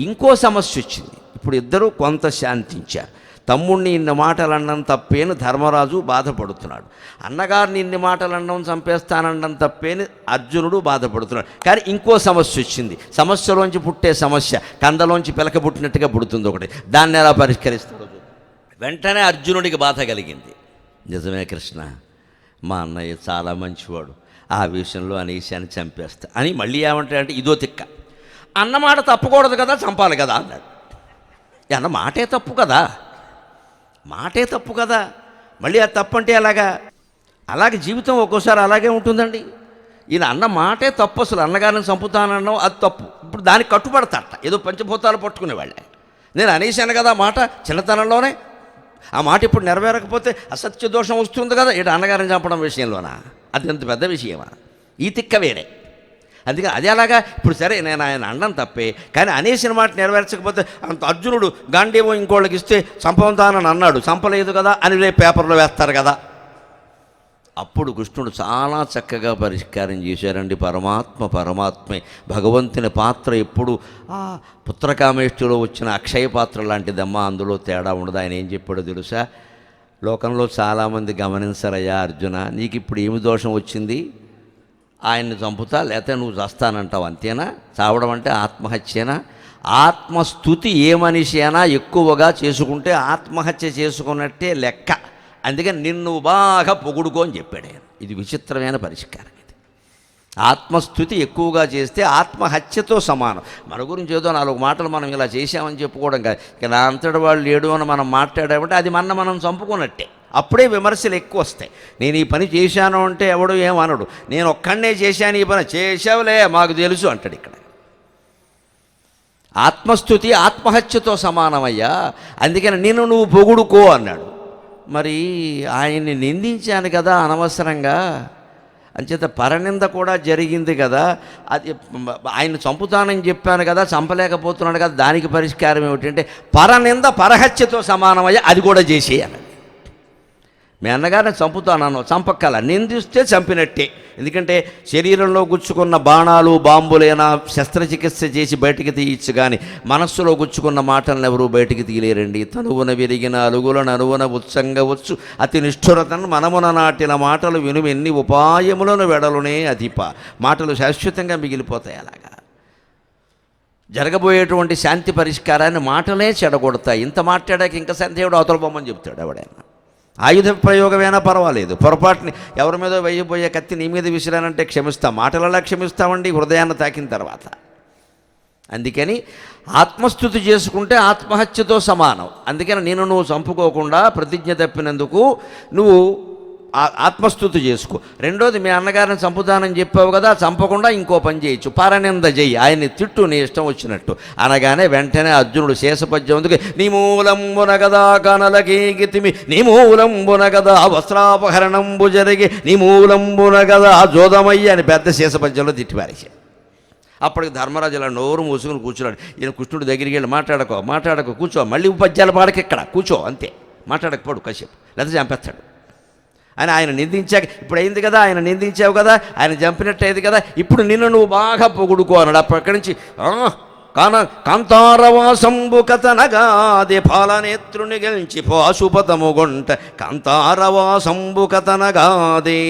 ఇంకో సమస్య వచ్చింది. ఇప్పుడు ఇద్దరూ కొంత శాంతించారు. తమ్ముడిని ఇన్ని మాటలు అనడం తప్పేని ధర్మరాజు బాధపడుతున్నాడు, అన్నగారిని ఇన్ని మాటలు అనడం చంపేస్తానడం తప్పేని అర్జునుడు బాధపడుతున్నాడు. కానీ ఇంకో సమస్య వచ్చింది. సమస్యలోంచి పుట్టే సమస్య కందలోంచి పిలక పుట్టినట్టుగా పుడుతుంది ఒకటి. దాన్ని ఎలా పరిష్కరిస్తాడు? వెంటనే అర్జునుడికి బాధ కలిగింది. నిజమే కృష్ణ, మా అన్నయ్య చాలా మంచివాడు, ఆ విషయంలో అనేశాన్ని చంపేస్తా అని మళ్ళీ ఏమంటాడంటే ఇదో తిక్క, అన్నమాట తప్పకూడదు కదా, చంపాలి కదా అన్నాడు. అన్న మాటే తప్పు కదా, మాటే తప్పు కదా, మళ్ళీ అది తప్పు అంటే అలాగే జీవితం ఒక్కోసారి అలాగే ఉంటుందండి. ఈయన అన్న మాటే తప్పు, అసలు అన్నగారిని చంపుతానన్నావు అది తప్పు. ఇప్పుడు దానికి కట్టుబడతారట, ఏదో పంచభూతాలు పట్టుకునేవాళ్ళే. నేను అనేశాను కదా మాట చిన్నతనంలోనే, ఆ మాట ఇప్పుడు నెరవేరకపోతే అసత్య దోషం వస్తుంది కదా, ఇటు అన్నగారిని చంపడం విషయంలోనా? అది ఎంత పెద్ద విషయమా? ఈ తిక్క వేరే. అందుకని అది అలాగా. ఇప్పుడు సరే నేను ఆయన అనడం తప్పే, కానీ అనేసిన మాట నెరవేర్చకపోతే అంత అర్జునుడు గాంధీవో ఇంకోళ్ళకి ఇస్తే చంపవుతానని అన్నాడు, చంపలేదు కదా అని రేపు పేపర్లో వేస్తారు కదా. అప్పుడు కృష్ణుడు చాలా చక్కగా పరిష్కారం చేశారండి. పరమాత్మే. భగవంతుని పాత్ర ఎప్పుడు ఆ పుత్రకామేష్టిలో వచ్చిన అక్షయ పాత్ర లాంటిదమ్మా, అందులో తేడా ఉండదు. ఆయన ఏం చెప్పాడో తెలుసా? లోకంలో చాలామంది గమనించరయ్యా అర్జున, నీకు ఇప్పుడు ఏమి దోషం వచ్చింది? ఆయన్ని చంపుతా లేకపోతే నువ్వు చస్తానంటావు, అంతేనా? చావడం అంటే ఆత్మహత్యేనా? ఆత్మస్థుతి ఏ మనిషి అయినా ఎక్కువగా చేసుకుంటే ఆత్మహత్య చేసుకున్నట్టే లెక్క. అందుకని నిన్ను బాగా పొగుడుకో అని చెప్పాడు ఆయన. ఇది విచిత్రమైన పరిష్కారం. ఇది ఆత్మస్థుతి ఎక్కువగా చేస్తే ఆత్మహత్యతో సమానం. మన గురించి ఏదో 4 మాటలు మనం ఇలా చేశామని చెప్పుకోవడం కాదు. ఇక నా అంతటి వాళ్ళు లేడు అని మనం మాట్లాడామంటే అది మనం చంపుకున్నట్టే. అప్పుడే విమర్శలు ఎక్కువ వస్తాయి. నేను ఈ పని చేశాను అంటే ఎవడు ఏమనడు, నేను ఒక్కడనే చేశాను ఈ పని, చేసావులే మాకు తెలుసు అంటాడు. ఇక్కడ ఆత్మస్థుతి ఆత్మహత్యతో సమానమయ్యా, అందుకని నిన్ను నువ్వు పొగుడుకో అన్నాడు. మరి ఆయన్ని నిందించాను కదా అనవసరంగా, అంచేత పరనింద కూడా జరిగింది కదా. అది ఆయన చంపుతానని చెప్పాను కదా, చంపలేకపోతున్నాడు కదా, దానికి పరిష్కారం ఏమిటంటే పరనింద పరహత్యతో సమానమయ్యా, అది కూడా చేసేయాలి. మీ అన్నగారిని చంపుతానన్నాను, చంపక్కల, నిందిస్తే చంపినట్టే. ఎందుకంటే శరీరంలో గుచ్చుకున్న బాణాలు బాంబులైనా శస్త్రచికిత్స చేసి బయటికి తీయచ్చు, కానీ మనస్సులో గుచ్చుకున్న మాటలను ఎవరూ బయటికి తీయలేరండి. తనువున విరిగిన అలుగులను అనువున ఉత్సంగవచ్చు, అతి నిష్ఠురతను మనమున నాటిన మాటలు విను ఎన్ని ఉపాయములను వెడలునే అధిప. మాటలు శాశ్వతంగా మిగిలిపోతాయి. అలాగా జరగబోయేటువంటి శాంతి పరిష్కారాన్ని మాటలే చెడగొడతాయి. ఇంత మాట్లాడాక ఇంకా సందేవుడు అవతల బొమ్మని చెప్తాడు ఎవడైనా. ఆయుధ ప్రయోగమైనా పర్వాలేదు, పొరపాటుని ఎవరి మీద వేయబోయే కత్తి నీ మీద విసిరానంటే క్షమిస్తాం, మాటలలా క్షమిస్తామండి హృదయాన్ని తాకిన తర్వాత. అందుకని ఆత్మస్థుతి చేసుకుంటే ఆత్మహత్యతో సమానం. అందుకని నువ్వు చంపుకోకుండా ప్రతిజ్ఞ తప్పినందుకు నువ్వు ఆత్మస్థుతి చేసుకో. రెండోది, మీ అన్నగారిని చంపుతానని చెప్పావు కదా, చంపకుండా ఇంకో పని చేయొచ్చు, పరనింద చెయ్యి, ఆయన్ని తిట్టు నీ ఇష్టం వచ్చినట్టు అనగానే వెంటనే అర్జునుడు శేషపద్యం అందుకు నీ మూలంబున గదా కనలకీగితిమి, నీ మూలంబున గదా వస్త్రాపహరణంబు జరిగి, నీ మూలంబున గదా జోదమయ్య అని పెద్ద శేషపద్యంలో తిట్టిపారేశాడు. అప్పటికి ధర్మరాజు ఇలా నోరు మూసుకుని కూర్చున్నాడు. ఈయన కృష్ణుడి దగ్గరికి వెళ్ళి మాట్లాడకో కూర్చో, మళ్ళీ పద్యాల పాడకి ఇక్కడ కూర్చో, అంతే, మాట్లాడకపోడు కాసేపు, లేకపోతే చంపేస్తాడు అని ఆయన నిందించాక. ఇప్పుడు అయింది కదా, ఆయన నిందించావు కదా, ఆయన చంపినట్టు అయింది కదా, ఇప్పుడు నిన్ను నువ్వు బాగా పొగుడుకో అన్నాడు. అక్కడి నుంచి కాంతారవాసంబు కథనగాదే పాలనేత్రుని గెలిచి పాశుపతముగొంట కాంతారవాసంబు కథనగాదే.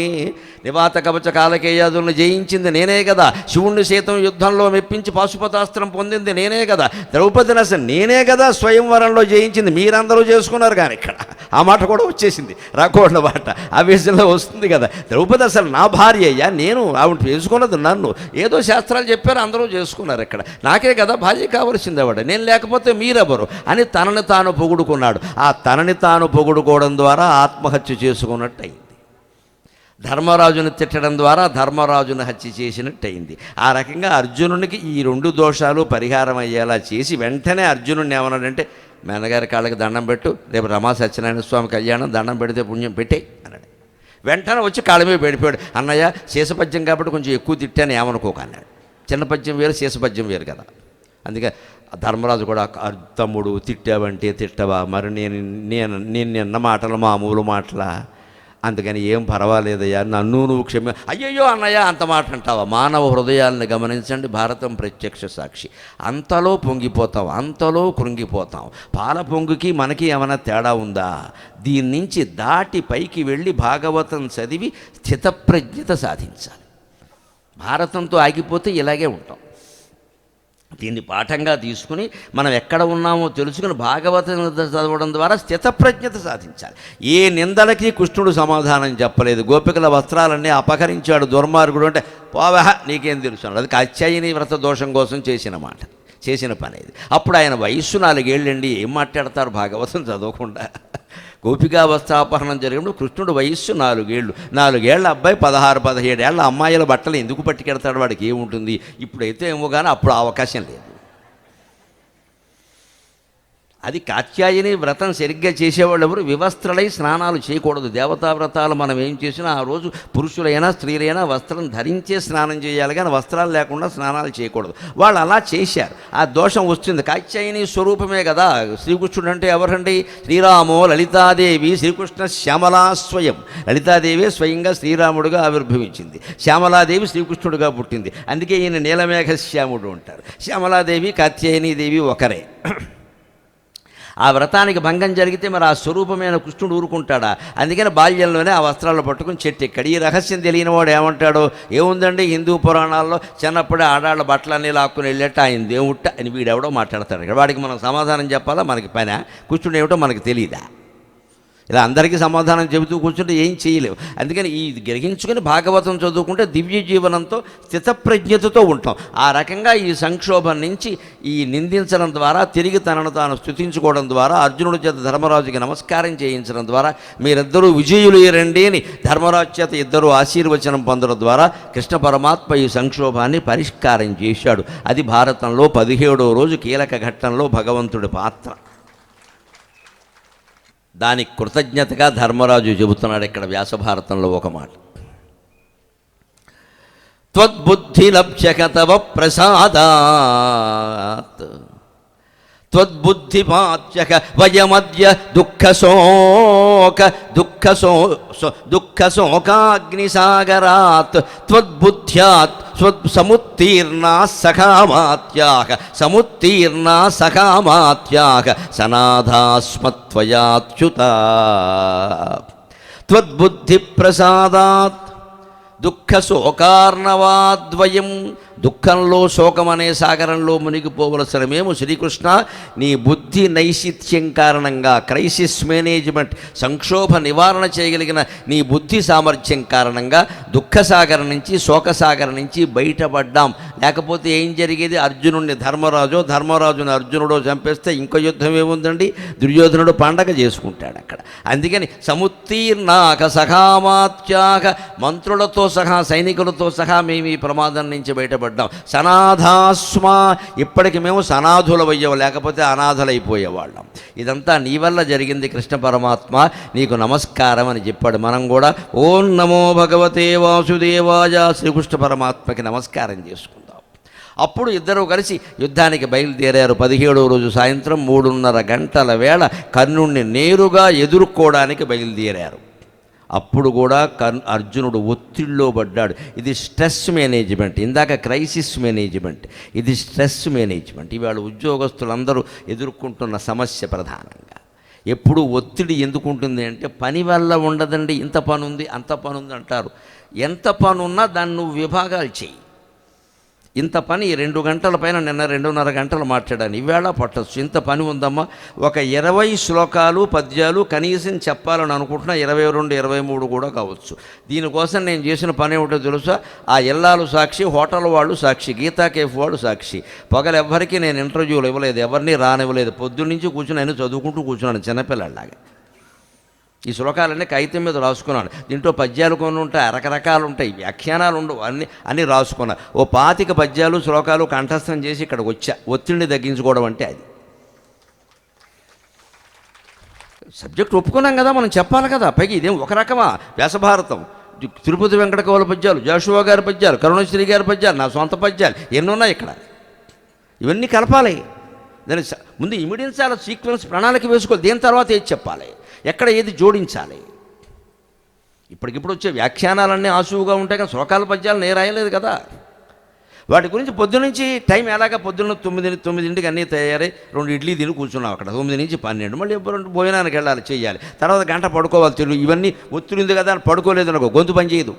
నివాత కవచ కాలకేయాదులను జయించింది నేనే కదా, శివుణ్ణి సైతం యుద్ధంలో మెప్పించి పాశుపతాస్త్రం పొందింది నేనే కదా, ద్రౌపదిని అసలు నేనే కదా స్వయంవరంలో జయించింది, మీరందరూ చేసుకున్నారు. కానీ ఇక్కడ ఆ మాట కూడా వచ్చేసింది, రాకూడని మాట ఆ విషయంలో వస్తుంది కదా. ద్రౌపది అసలు నా భార్య అయ్యా, నేను ఆవిడ చేసుకున్నది నన్ను, ఏదో శాస్త్రాలు చెప్పారు అందరూ చేసుకున్నారు, ఇక్కడ నాకే కదా భార్య కావలసింది ఆవిడ, నేను లేకపోతే మీరెవరు అని తనని తాను పొగుడుకున్నాడు. ఆ తనని తాను పొగుడుకోవడం ద్వారా ఆత్మహత్య చేసుకున్నట్టు అయింది. ధర్మరాజును తిట్టడం ద్వారా ధర్మరాజును హత్య చేసినట్టయింది. ఆ రకంగా అర్జునునికి ఈ 2 దోషాలు పరిహారం అయ్యేలా చేసి వెంటనే అర్జునుడిని ఏమన్నాడంటే, మీ అన్నగారి కాళ్ళకి దండం పెట్టు, రేపు రమా సత్యనారాయణ స్వామి కళ్యాణం, దండం పెడితే పుణ్యం పెట్టే అన్నాడు. వెంటనే వచ్చి కాళ్ళ మీద పెడిపోయాడు. అన్నయ్య శేషపద్యం కాబట్టి కొంచెం ఎక్కువ తిట్టాను ఏమనుకోక అన్నాడు. చిన్న పద్యం వేరు, శేషపద్యం వేరు కదా. అందుకే ధర్మరాజు కూడా, తమ్ముడు తిట్టావంటే తిట్టవా, మరి నేను నిన్న మాటలు మామూలు మాటలా, అందుకని ఏం పర్వాలేదయ్యా, నన్ను నువ్వు అయ్యయ్యో అన్నయ్య అంత మాట అంటావా? మానవ హృదయాలను గమనించండి, భారతం ప్రత్యక్ష సాక్షి. అంతలో పొంగిపోతాం, అంతలో కృంగిపోతాం. పాల పొంగుకి మనకి ఏమైనా తేడా ఉందా? దీని నుంచి దాటి పైకి వెళ్ళి భాగవతం చదివి స్థితప్రజ్ఞత సాధించాలి. భారతంతో ఆగిపోతే ఇలాగే ఉంటాం. దీన్ని పాఠంగా తీసుకుని మనం ఎక్కడ ఉన్నామో తెలుసుకుని భాగవతం చదవడం ద్వారా స్థితప్రజ్ఞత సాధించాలి. ఏ నిందలకి కృష్ణుడు సమాధానం చెప్పలేదు. గోపికల వస్త్రాలన్నీ అపహరించాడు దుర్మార్గుడు అంటే, పోవహ నీకేం తెలుసు అన్నాడు. అది కాత్యాయని వ్రత దోషం కోసం చేసిన పని ఇది. అప్పుడు ఆయన వయస్సు 4 ఏళ్ళండి, ఏం మాట్లాడతారు భాగవతం చదవకుండా? గోపికా వస్త్రాపహరణం జరిగినప్పుడు కృష్ణుడు వయస్సు 4 ఏళ్ళు. 4 ఏళ్ల అబ్బాయి 16-17 ఏళ్ల అమ్మాయిల బట్టలు ఎందుకు పట్టుకెడతాడు? వాడికి ఏముంటుంది? ఇప్పుడైతే ఏమో కానీ అప్పుడు అవకాశం లేదు. అది కాత్యాయని వ్రతం సరిగ్గా చేసేవాళ్ళు ఎవరు? వివస్త్రలై స్నానాలు చేయకూడదు. దేవతా వ్రతాలు మనం ఏం చేసినా ఆ రోజు పురుషులైనా స్త్రీలైనా వస్త్రం ధరించే స్నానం చేయాలి, కానీ వస్త్రాలు లేకుండా స్నానాలు చేయకూడదు. వాళ్ళు అలా చేశారు, ఆ దోషం వస్తుంది. కాత్యాయని స్వరూపమే కదా శ్రీకృష్ణుడు అంటే. ఎవరండి? శ్రీరామో లలితాదేవి శ్రీకృష్ణ శ్యామలా స్వయం. లలితాదేవి స్వయంగా శ్రీరాముడుగా ఆవిర్భవించింది, శ్యామలాదేవి శ్రీకృష్ణుడుగా పుట్టింది. అందుకే ఈయన నీలమేఘ శ్యాముడు అంటారు. శ్యామలాదేవి కాత్యాయని దేవి ఒకరే. ఆ వ్రతానికి భంగం జరిగితే మరి ఆ స్వరూపమైన కృష్ణుడు ఊరుకుంటాడా? అందుకని బాల్యంలోనే ఆ వస్త్రాలు పట్టుకుని చెట్టు ఎక్కడి. ఈ రహస్యం తెలియని వాడు ఏమంటాడో, ఏముందండి హిందూ పురాణాల్లో చిన్నప్పుడే ఆడాళ్ళ బట్టలన్నీ లాక్కుని వెళ్ళేట ఆయన దేవుట్ట అని వీడెవడో మాట్లాడతాడు. ఇక్కడ వాడికి మనం సమాధానం చెప్పాలా? మనకి పని? కృష్ణుడు ఏమిటో మనకి తెలియదా? ఇలా అందరికీ సమాధానం చెబుతూ కూర్చుంటే ఏం చేయలేవు. అందుకని ఈ గ్రహించుకుని భాగవతం చదువుకుంటే దివ్య జీవనంతో స్థితప్రజ్ఞతతో ఉంటాం. ఆ రకంగా ఈ సంక్షోభం నుంచి ఈ నిందించడం ద్వారా, తిరిగి తనను తాను స్తుతించుకోవడం ద్వారా, అర్జునుడి చేత ధర్మరాజుకి నమస్కారం చేయించడం ద్వారా, మీరిద్దరూ విజయులు రండి అని ధర్మరాజు చేత ఇద్దరు ఆశీర్వచనం పొందడం ద్వారా కృష్ణ పరమాత్మ ఈ సంక్షోభాన్ని పరిష్కారం చేశాడు. అది భారతంలో 17వ రోజు కీలక ఘట్టంలో భగవంతుడి పాత్ర. దానికి కృతజ్ఞతగా ధర్మరాజు చెబుతున్నాడు ఇక్కడ వ్యాసభారతంలో ఒక మాట. త్వద్బుద్ధి లభ్యక తవ ప్రసాదాత్ త్వద్బుద్ధిపాత్యక వయమద్య దుఃఖశోకాగ్నిసాగరాత్ త్వద్బుద్ధ్యాత్ సముత్తీర్ణా సఖామాత్యాః సనాథాస్మత్వయాచ్యుత. త్వద్బుద్ధి ప్రసాదాత్ దుఃఖశోకార్ణవాద్వయం. దుఃఖంలో శోకమనే సాగరంలో మునిగిపోవలసిన మేము శ్రీకృష్ణ నీ బుద్ధి నైశిత్యం కారణంగా, క్రైసిస్ మేనేజ్మెంట్, సంక్షోభ నివారణ చేయగలిగిన నీ బుద్ధి సామర్థ్యం కారణంగా దుఃఖసాగరం నుంచి, శోకసాగరం నుంచి బయటపడ్డాం. లేకపోతే ఏం జరిగేది? అర్జునుడిని ధర్మరాజుని అర్జునుడో చంపేస్తే ఇంకో యుద్ధం ఏముందండి? దుర్యోధనుడు పండగ చేసుకుంటాడు అక్కడ. అందుకని సముత్తీర్ణాక సఖామాత్యాక, మంత్రులతో సహా సైనికులతో సహా మేము ఈ ప్రమాదం నుంచి బయటపడ్డాం. సనాథాస్మా, ఇప్పటికి మేము సనాథులమయ్యాం, లేకపోతే అనాథలైపోయేవాళ్ళం. ఇదంతా నీ వల్ల జరిగింది కృష్ణ పరమాత్మ, నీకు నమస్కారం అని చెప్పాడు. మనం కూడా ఓం నమో భగవతే వాసుదేవాయ శ్రీకృష్ణ పరమాత్మకి నమస్కారం చేసుకుందాం. అప్పుడు ఇద్దరూ కలిసి యుద్ధానికి బయలుదేరారు. 17వ రోజు సాయంత్రం 3:30 గంటల వేళ కర్ణుణ్ణి నేరుగా ఎదుర్కోవడానికి బయలుదేరారు. అప్పుడు కూడా అర్జునుడు ఒత్తిడిలో పడ్డాడు. ఇది స్ట్రెస్ మేనేజ్మెంట్. ఇందాక క్రైసిస్ మేనేజ్మెంట్, ఇది స్ట్రెస్ మేనేజ్మెంట్. ఇవాళ ఉద్యోగస్తులందరూ ఎదుర్కొంటున్న సమస్య ప్రధానంగా. ఎప్పుడు ఒత్తిడి ఎందుకు ఉంటుంది అంటే, పని వల్ల ఉండదండి, ఇంత పని ఉంది అంత పని ఉంది అంటారు. ఎంత పని ఉన్నా దాన్ని నువ్వు విభాగాలు చెయ్యి. ఇంత పని 2 గంటల పైన నిన్న 2:30 గంటలు మాట్లాడాను, ఈవేళ పట్టచ్చు. ఇంత పని ఉందమ్మా, ఒక 20 శ్లోకాలు పద్యాలు కనీసం చెప్పాలని అనుకుంటున్నా, 22, 23 కూడా కావచ్చు. దీనికోసం నేను చేసిన పని ఏమిటో తెలుసా? ఆ ఇల్లాలు సాక్షి, హోటల్ వాళ్ళు సాక్షి, గీతా కేఫ్ వాళ్ళు సాక్షి. పగలెవ్వరికీ నేను ఇంటర్వ్యూలు ఇవ్వలేదు, ఎవరిని రానివ్వలేదు. పొద్దున్నుంచి కూర్చుని నేను చదువుకుంటూ కూర్చున్నాను చిన్నపిల్లలాగా. ఈ శ్లోకాలన్నీ కాగితం మీద రాసుకున్నాను. దీంట్లో పద్యాలు కొన్ని ఉంటాయి, రకరకాలు ఉంటాయి, వ్యాఖ్యానాలు ఉండవు, అన్నీ రాసుకున్నా. ఓ 25 పద్యాలు శ్లోకాలు కంఠస్థం చేసి ఇక్కడికి వచ్చా. ఒత్తిడిని తగ్గించుకోవడం అంటే అది. సబ్జెక్ట్ ఒప్పుకున్నాం కదా, మనం చెప్పాలి కదా. పైకి ఇదేం ఒక రకమా? వ్యాసభారతం, తిరుపతి వెంకట కవుల పద్యాలు, జాషువా గారి పద్యాలు, కరుణశ్రీ గారి పద్యాలు, నా సొంత పద్యాలు ఎన్నున్నాయి ఇక్కడ. ఇవన్నీ కలపాలి. దాని ముందు ఇమిడించాలి, సీక్వెన్స్ ప్రణాళిక వేసుకోవాలి. దేని తర్వాత ఏది చెప్పాలి, ఎక్కడ ఏది జోడించాలి. ఇప్పటికిప్పుడు వచ్చే వ్యాఖ్యానాలన్నీ ఆసువుగా ఉంటాయి, కానీ శ్లోకాల పద్యాలు నేను రాయలేదు కదా. వాటి గురించి పొద్దునుంచి టైం ఎలాగా పొద్దున్న 9ంటికి అన్నీ తయారై 2 ఇడ్లీ తిని కూర్చున్నాం అక్కడ. 9 నుంచి 12 మళ్ళీ 2 భోజనానికి వెళ్ళాలి, చేయాలి, తర్వాత గంట పడుకోవాలి. తెలుగు ఇవన్నీ ఒత్తిడింది కదా అని పడుకోలేదు అనుకో, గొంతు పని చేయదు.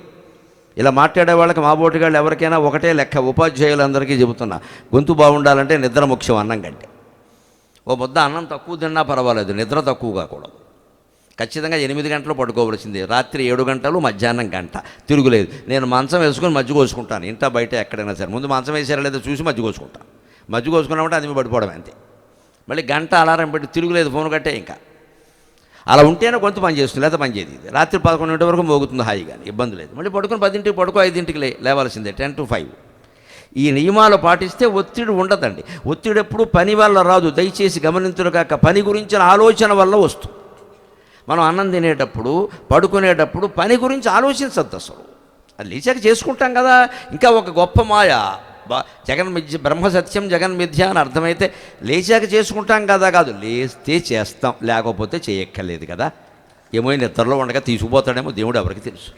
ఇలా మాట్లాడే వాళ్ళకి మా బోటిగాళ్ళు ఎవరికైనా ఒకటే లెక్క, ఉపాధ్యాయులందరికీ చెబుతున్నా, గొంతు బాగుండాలంటే నిద్ర ముఖ్యం అన్నం కంటే. ఓ ముద్ద అన్నం తక్కువ తిన్నా పర్వాలేదు, నిద్ర తక్కువ కాకూడదు. ఖచ్చితంగా 8 గంటలు పడుకోవలసింది, రాత్రి 7 గంటలు, మధ్యాహ్నం గంట, తిరుగులేదు. నేను మంచం వేసుకొని మజ్జి కోసుకుంటాను, ఇంట బయట ఎక్కడైనా సరే. ముందు మంచం వేసారా లేదా చూసి మజ్జి కోసుకుంటాను. మజ్జి కోసుకున్నామంటే అది పడిపోవడం అంతే. మళ్ళీ గంట అలారం పెట్టి తిరుగులేదు, ఫోన్ కట్టే. ఇంకా అలా ఉంటేనే గొంతు పని చేస్తుంది, లేదా పని చేయదు. రాత్రి 11 వరకు మోగుతుంది హాయిగా, ఇబ్బంది లేదు. మళ్ళీ పడుకొని 10ంటికి పడుకో, 5ంటికి లేవాల్సిందే, 10 to 5. ఈ నియమాలు పాటిస్తే ఒత్తిడి ఉండదండి. ఒత్తిడి ఎప్పుడు పని వల్ల రాదు, దయచేసి గమనించరు కాక, పని గురించిన ఆలోచన వల్ల వస్తుంది. మనం అన్నం తినేటప్పుడు, పడుకునేటప్పుడు పని గురించి ఆలోచించద్దు అసలు. అది లేచాక చేసుకుంటాం కదా. ఇంకా ఒక గొప్ప మాయ, జగన్మిథ్య, బ్రహ్మ సత్యం జగన్మిథ్య అని అర్థమైతే లేచాక చేసుకుంటాం కదా, కాదు, లేస్తే చేస్తాం, లేకపోతే చేయక్కర్లేదు కదా. ఏమో నిద్రలో ఉండగా తీసుకుపోతాడేమో దేవుడు, ఎవరికి తెలుసు.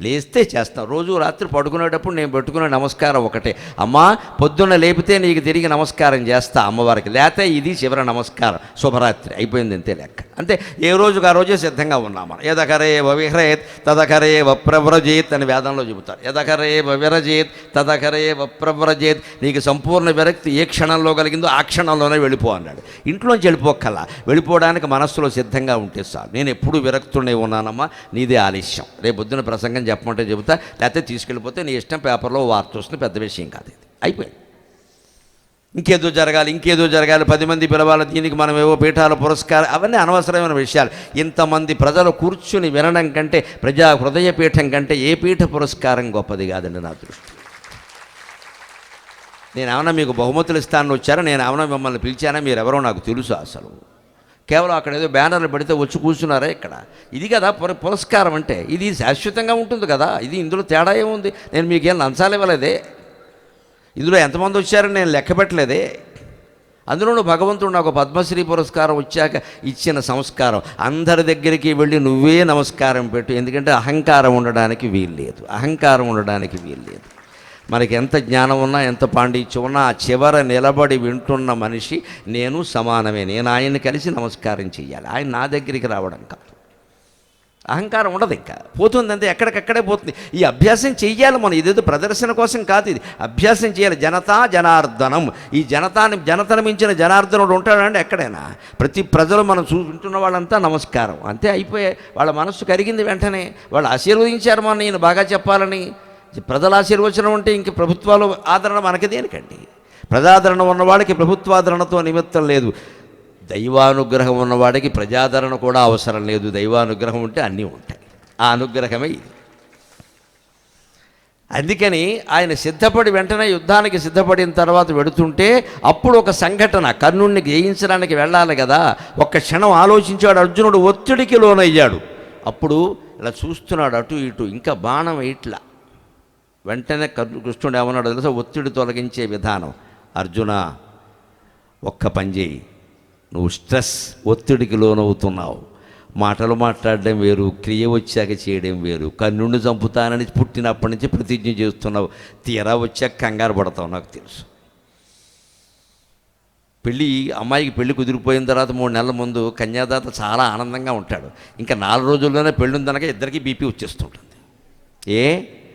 లేస్తే చేస్తాం. రోజు రాత్రి పడుకునేటప్పుడు నేను పెట్టుకునే నమస్కారం ఒకటే, అమ్మా పొద్దున్న లేపితే నీకు తిరిగి నమస్కారం చేస్తా అమ్మవారికి, లేతే ఇది చివరి నమస్కారం, శుభరాత్రి, అయిపోయింది, అంతే లెక్క. అంతే, ఏ రోజుకు ఆ రోజే సిద్ధంగా ఉన్నాం మనం. యదకరే విహ్రేత్ తదకరే వప్రవ్రజేత్ అని వేదంలో చెబుతారు. యదకరే విరజేత్ తదకరే వప్రవ్రజేత్. నీకు సంపూర్ణ విరక్తి ఏ క్షణంలో కలిగిందో ఆ క్షణంలోనే వెళ్ళిపో అన్నాడు. ఇంట్లోంచి వెళ్ళిపోక్కల్లా, వెళ్ళిపోవడానికి మనస్సులో సిద్ధంగా ఉంటే చాలు. నేను ఎప్పుడు విరక్తునే ఉన్నానమ్మా, నీదే ఆలస్యం, రేపు పొద్దున ప్రసంగం చెప్పమంటే చెబుతా, లేకపోతే తీసుకెళ్ళిపోతే నీ ఇష్టం, పేపర్లో వార్త వస్తుంది, పెద్ద విషయం కాదు ఇది, అయిపోయింది. ఇంకేదో జరగాలి, ఇంకేదో జరగాలి, 10 మంది పిలవాలి, దీనికి మనం ఏవో పీఠాల పురస్కారం, అవన్నీ అనవసరమైన విషయాలు. ఇంతమంది ప్రజలు కూర్చుని వినడం కంటే, ప్రజా హృదయ పీఠం కంటే ఏ పీఠ పురస్కారం గొప్పది కాదండి నా దృష్టి. నేనేమన్నా మీకు బహుమతులు ఇస్తానని వచ్చారా, నేనేమన్నా మిమ్మల్ని పిలిచానా, మీరెవరో నాకు తెలుసు అసలు. కేవలం అక్కడ ఏదో బ్యానర్లు పెడితే వచ్చి కూర్చున్నారా ఇక్కడ. ఇది కదా పురస్కారం అంటే, ఇది శాశ్వతంగా ఉంటుంది కదా. ఇది ఇందులో తేడా ఏముంది? నేను మీకేం లంచాలు ఇవ్వలేదే, ఇందులో ఎంతమంది వచ్చారని నేను లెక్క పెట్టలేదే. అందులోనూ భగవంతుడు నాకు పద్మశ్రీ పురస్కారం వచ్చాక ఇచ్చిన సంస్కారం, అందరి దగ్గరికి వెళ్ళి నువ్వే నమస్కారం పెట్టు, ఎందుకంటే అహంకారం ఉండడానికి వీల్లేదు, అహంకారం ఉండడానికి వీల్లేదు. మనకి ఎంత జ్ఞానం ఉన్నా, ఎంత పాండిత్యం ఉన్నా, ఆ చివర నిలబడి వింటున్న మనిషి నేను సమానమే. నేను ఆయన్ని కలిసి నమస్కారం చెయ్యాలి, ఆయన నా దగ్గరికి రావడం కాదు. అహంకారం ఉండదు, ఇంకా పోతుంది అంతే, ఎక్కడికక్కడే పోతుంది. ఈ అభ్యాసం చెయ్యాలి మనం, ఇదేదో ప్రదర్శన కోసం కాదు, ఇది అభ్యాసం చేయాలి. జనతా జనార్దనం, ఈ జనతను మించిన జనార్దనుడు ఉంటాడంటే ఎక్కడైనా. ప్రతి ప్రజలు మనం వింటున్న వాళ్ళంతా నమస్కారం, అంతే, అయిపోయే. వాళ్ళ మనస్సు కరిగింది వెంటనే, వాళ్ళు ఆశీర్వదించారు మన నేను బాగా చెప్పాలని. ప్రజల ఆశీర్వచనం అంటే ఇంక ప్రభుత్వాలు ఆదరణ మనకి దేనికండి? ప్రజాదరణ ఉన్నవాడికి ప్రభుత్వాదరణతో నిమిత్తం లేదు, దైవానుగ్రహం ఉన్నవాడికి ప్రజాదరణ కూడా అవసరం లేదు. దైవానుగ్రహం ఉంటే అన్నీ ఉంటాయి, ఆ అనుగ్రహమే ఇది. అందుకని ఆయన సిద్ధపడి వెంటనే యుద్ధానికి సిద్ధపడిన తర్వాత వెడుతుంటే, అప్పుడు ఒక సంఘటన, కర్ణుడిని జయించడానికి వెళ్ళాలి కదా. ఒక్క క్షణం ఆలోచించాడు అర్జునుడు, ఒత్తిడికి లోనయ్యాడు. అప్పుడు ఇలా చూస్తున్నాడు అటు ఇటు, ఇంకా బాణం ఇట్లా. వెంటనే కృష్ణుడు ఏమన్నాడు తెలుసా? ఒత్తిడి తొలగించే విధానం, అర్జున ఒక్క పని చేయి, నువ్వు ఒత్తిడికి లోనవుతున్నావు. మాటలు మాట్లాడడం వేరు, క్రియ వచ్చాక చేయడం వేరు. కర్ణుడిని చంపుతానని పుట్టినప్పటి నుంచి ప్రతిజ్ఞ చేస్తున్నావు, తీరా వచ్చాక కంగారు పడతావు, నాకు తెలుసు. అమ్మాయికి పెళ్లి కుదిరిపోయిన తర్వాత 3 నెలల ముందు కన్యాదాత చాలా ఆనందంగా ఉంటాడు. ఇంకా 4 రోజుల్లోనే పెళ్ళి ఉందనగా ఇద్దరికి బీపీ వచ్చేస్తుంటుంది.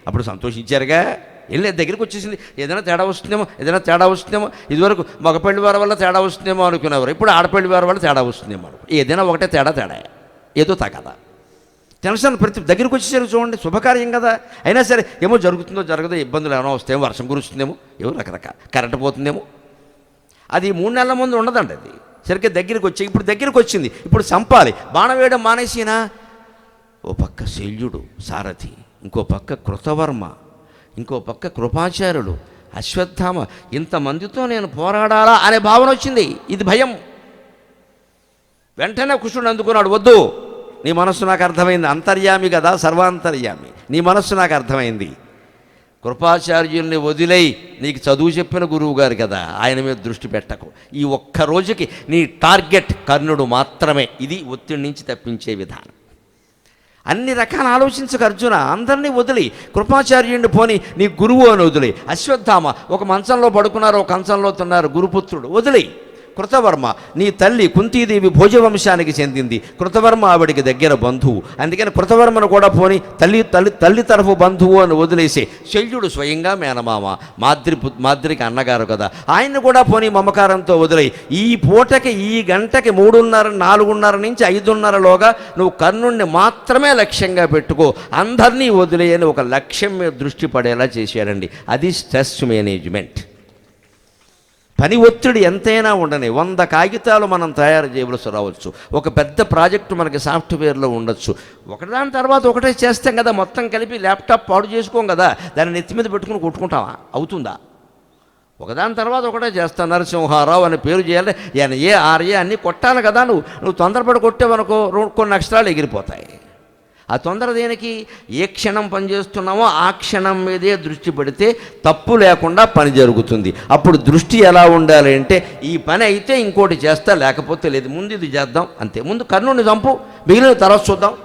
అప్పుడు సంతోషించారుగా, వెళ్ళి దగ్గరికి వచ్చేసింది, ఏదైనా తేడా వస్తుందేమో. ఇదివరకు మగ పెళ్లి వారి వల్ల తేడా వస్తుందేమో అనుకునేవారు, ఇప్పుడు ఆడపెళ్లి వారి వల్ల తేడా వస్తుందేమో అనుకో. ఏదైనా ఒకటే తేడా ఏదో తగదా. టెన్షన్ ప్రతి దగ్గరికి వచ్చేసరికి చూడండి, శుభకార్యం కదా. అయినా సరే ఏమో జరుగుతుందో జరగదో, ఇబ్బందులు ఏమైనా వస్తాయేమో, వర్షం కురుస్తుందేమో, ఏమో రకరకాల, కరెంట్ పోతుందేమో. అది 3 నెలల ముందు ఉండదండి. అది సరిగ్గా దగ్గరికి వచ్చింది, ఇప్పుడు చంపాలి. బాణం వేయడం మానేసినా, ఓ పక్క శల్యుడు సారథి, ఇంకో పక్క కృతవర్మ, ఇంకో పక్క కృపాచార్యుడు, అశ్వత్థామ, ఇంతమందితో నేను పోరాడాలా అనే భావన వచ్చింది. ఇది భయం. వెంటనే కృష్ణుడు అందుకున్నాడు, వద్దు, నీ మనస్సు నాకు అర్థమైంది, అంతర్యామి కదా, సర్వాంతర్యామి, నీ మనస్సు నాకు అర్థమైంది. కృపాచార్యుల్ని వదిలై నీకు చదువు చెప్పిన గురువు గారు కదా, ఆయన మీద దృష్టి పెట్టకు. ఈ ఒక్క రోజుకి నీ టార్గెట్ కర్ణుడు మాత్రమే. ఇది ఒత్తిడి నుంచి తప్పించే విధానం. అన్ని రకాల ఆలోచించక అర్జున, అందరినీ వదిలి, కృపాచార్యుడిని పోని నీ గురువు అని వదిలి, అశ్వత్థామ ఒక మంచంలో పడుకున్నారు, ఒక కంచంలో తిన్నారు, గురుపుత్రుడు వదిలి, కృతవర్మ నీ తల్లి కుంతీదేవి భోజవంశానికి చెందింది, కృతవర్మ ఆవిడికి దగ్గర బంధువు, అందుకని కృతవర్మను కూడా పోని తల్లి తరఫు బంధువు అని వదిలేసి, శల్యుడు స్వయంగా మేనమామ, మాద్రికి అన్నగారు కదా, ఆయన్ని కూడా పోని మమకారంతో వదిలే, ఈ పూటకి ఈ గంటకి 3:30 4:30 నుంచి 5:30లోగా నువ్వు కర్ణుణ్ణి మాత్రమే లక్ష్యంగా పెట్టుకో, అందరినీ వదిలేయని ఒక లక్ష్యం మీద దృష్టి పడేలా చేశాడండి. అది స్ట్రెస్ మేనేజ్మెంట్. పని ఒత్తిడి ఎంతైనా ఉండని 100 కాగితాలు మనం తయారు చేయవలసి రావచ్చు, ఒక పెద్ద ప్రాజెక్టు మనకి సాఫ్ట్వేర్లో ఉండొచ్చు, ఒకదాని తర్వాత ఒకటే చేస్తాం కదా, మొత్తం కలిపి ల్యాప్టాప్ పాడు చేసుకోం కదా, దాన్ని నెత్తి మీద పెట్టుకుని కొట్టుకుంటావా? అవుతుందా? ఒకదాని తర్వాత ఒకటే చేస్తాను. నరసింహారావు అనే పేరు చేయాలి, NA RA అన్నీ కొట్టాలి కదా. నువ్వు తొందరపడి కొట్టేవనుకో కొన్ని అక్షరాలు ఎగిరిపోతాయి. ఆ తొందర దేనికి? ఏ క్షణం పని చేస్తున్నామో ఆ క్షణం మీదే దృష్టి పెడితే తప్పు లేకుండా పని జరుగుతుంది. అప్పుడు దృష్టి ఎలా ఉండాలి అంటే, ఈ పని అయితే ఇంకోటి చేస్తా, లేకపోతే లేదు, ముందు ఇది చేద్దాం అంతే, ముందు కర్ణుని చంపు, మిగిలిన తర్వాత చూద్దాం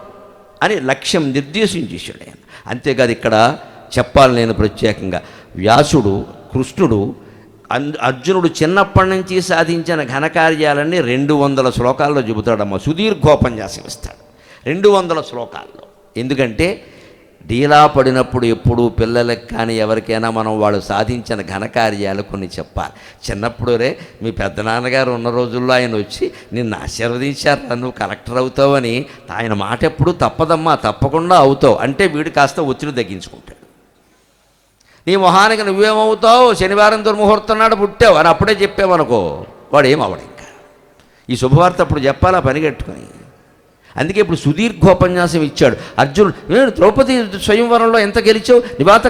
అని లక్ష్యం నిర్దేశించేశాడు ఆయన. అంతేకాదు ఇక్కడ చెప్పాలి నేను ప్రత్యేకంగా, వ్యాసుడు కృష్ణుడు అర్జునుడు చిన్నప్పటి నుంచి సాధించిన ఘనకార్యాలన్నీ 200 శ్లోకాల్లో చెబుతాడమ్మా. సుదీర్ఘోపన్యాసం ఇస్తాడు 200 శ్లోకాల్లో. ఎందుకంటే డీలా పడినప్పుడు ఎప్పుడు పిల్లలకు కానీ ఎవరికైనా మనం వాళ్ళు సాధించిన ఘనకార్యాలు కొన్ని చెప్పాలి. చిన్నప్పుడు మీ పెద్దనాన్నగారు ఉన్న రోజుల్లో ఆయన వచ్చి నిన్ను ఆశీర్వదించారు, నువ్వు కలెక్టర్ అవుతావని, ఆయన మాట ఎప్పుడు తప్పదమ్మా, తప్పకుండా అవుతావు అంటే వీడు కాస్త ఒత్తిడి తగ్గించుకుంటాడు. నీ మొహానికి నువ్వేమవుతావు, శనివారం దుర్ముహూర్తం నాడు పుట్టావు అని అప్పుడే చెప్పావనుకో, వాడు ఏమవడు. ఇంకా ఈ శుభవార్త అప్పుడు చెప్పాలా పనిగట్టుకొని. అందుకే ఇప్పుడు సుదీర్ఘోపన్యాసం ఇచ్చాడు. అర్జునుడు, ద్రౌపది స్వయంవరంలో ఎంత గెలిచావు, నివాత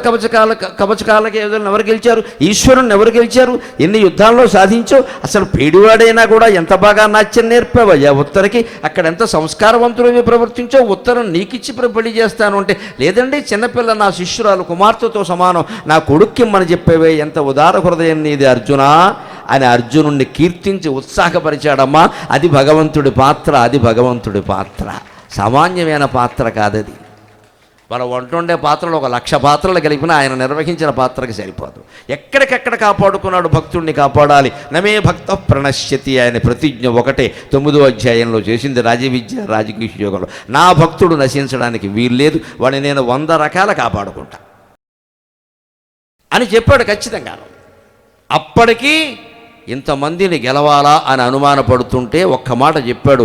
కవచకాలకి ఎవరు గెలిచారు, ఈశ్వరుని ఎవరు గెలిచారు, ఎన్ని యుద్ధాల్లో సాధించావు, అసలు పేడివాడైనా కూడా ఎంత బాగా నాట్యం నేర్పావయ్యా ఉత్తరకి, అక్కడ ఎంత సంస్కారవంతుడివి ప్రవర్తించావు, ఉత్తరం నీకిచ్చి పెళ్లి చేస్తాను అంటే, లేదండి చిన్నపిల్ల నా శిష్యురాలు కుమార్తెతో సమానం, నా కొడుక్కిమ్మని చెప్పేవే, ఎంత ఉదార హృదయం నీది అర్జునా అని అర్జునుడిని కీర్తించి ఉత్సాహపరిచాడమ్మా. అది భగవంతుడి పాత్ర, అది భగవంతుడి పాత్ర, సామాన్యమైన పాత్ర కాదది. మనం వంటుండే పాత్రలు 1,00,000 పాత్రలు కలిపినా ఆయన నిర్వహించిన పాత్రకి సరిపోదు. ఎక్కడికెక్కడ కాపాడుకున్నాడు, భక్తుడిని కాపాడాలి. నమే భక్త ప్రణశ్యతి ఆయన ప్రతిజ్ఞ ఒకటే 9వ అధ్యాయంలో చేసింది రాజవిద్య రాజకీయ యోగంలో. నా భక్తుడు నశించడానికి వీల్లేదు, వాడిని నేను 100 రకాల కాపాడుకుంటా అని చెప్పాడు ఖచ్చితంగా. అప్పటికీ ఇంతమందిని గెలవాలా అని అనుమానపడుతుంటే ఒక్క మాట చెప్పాడు,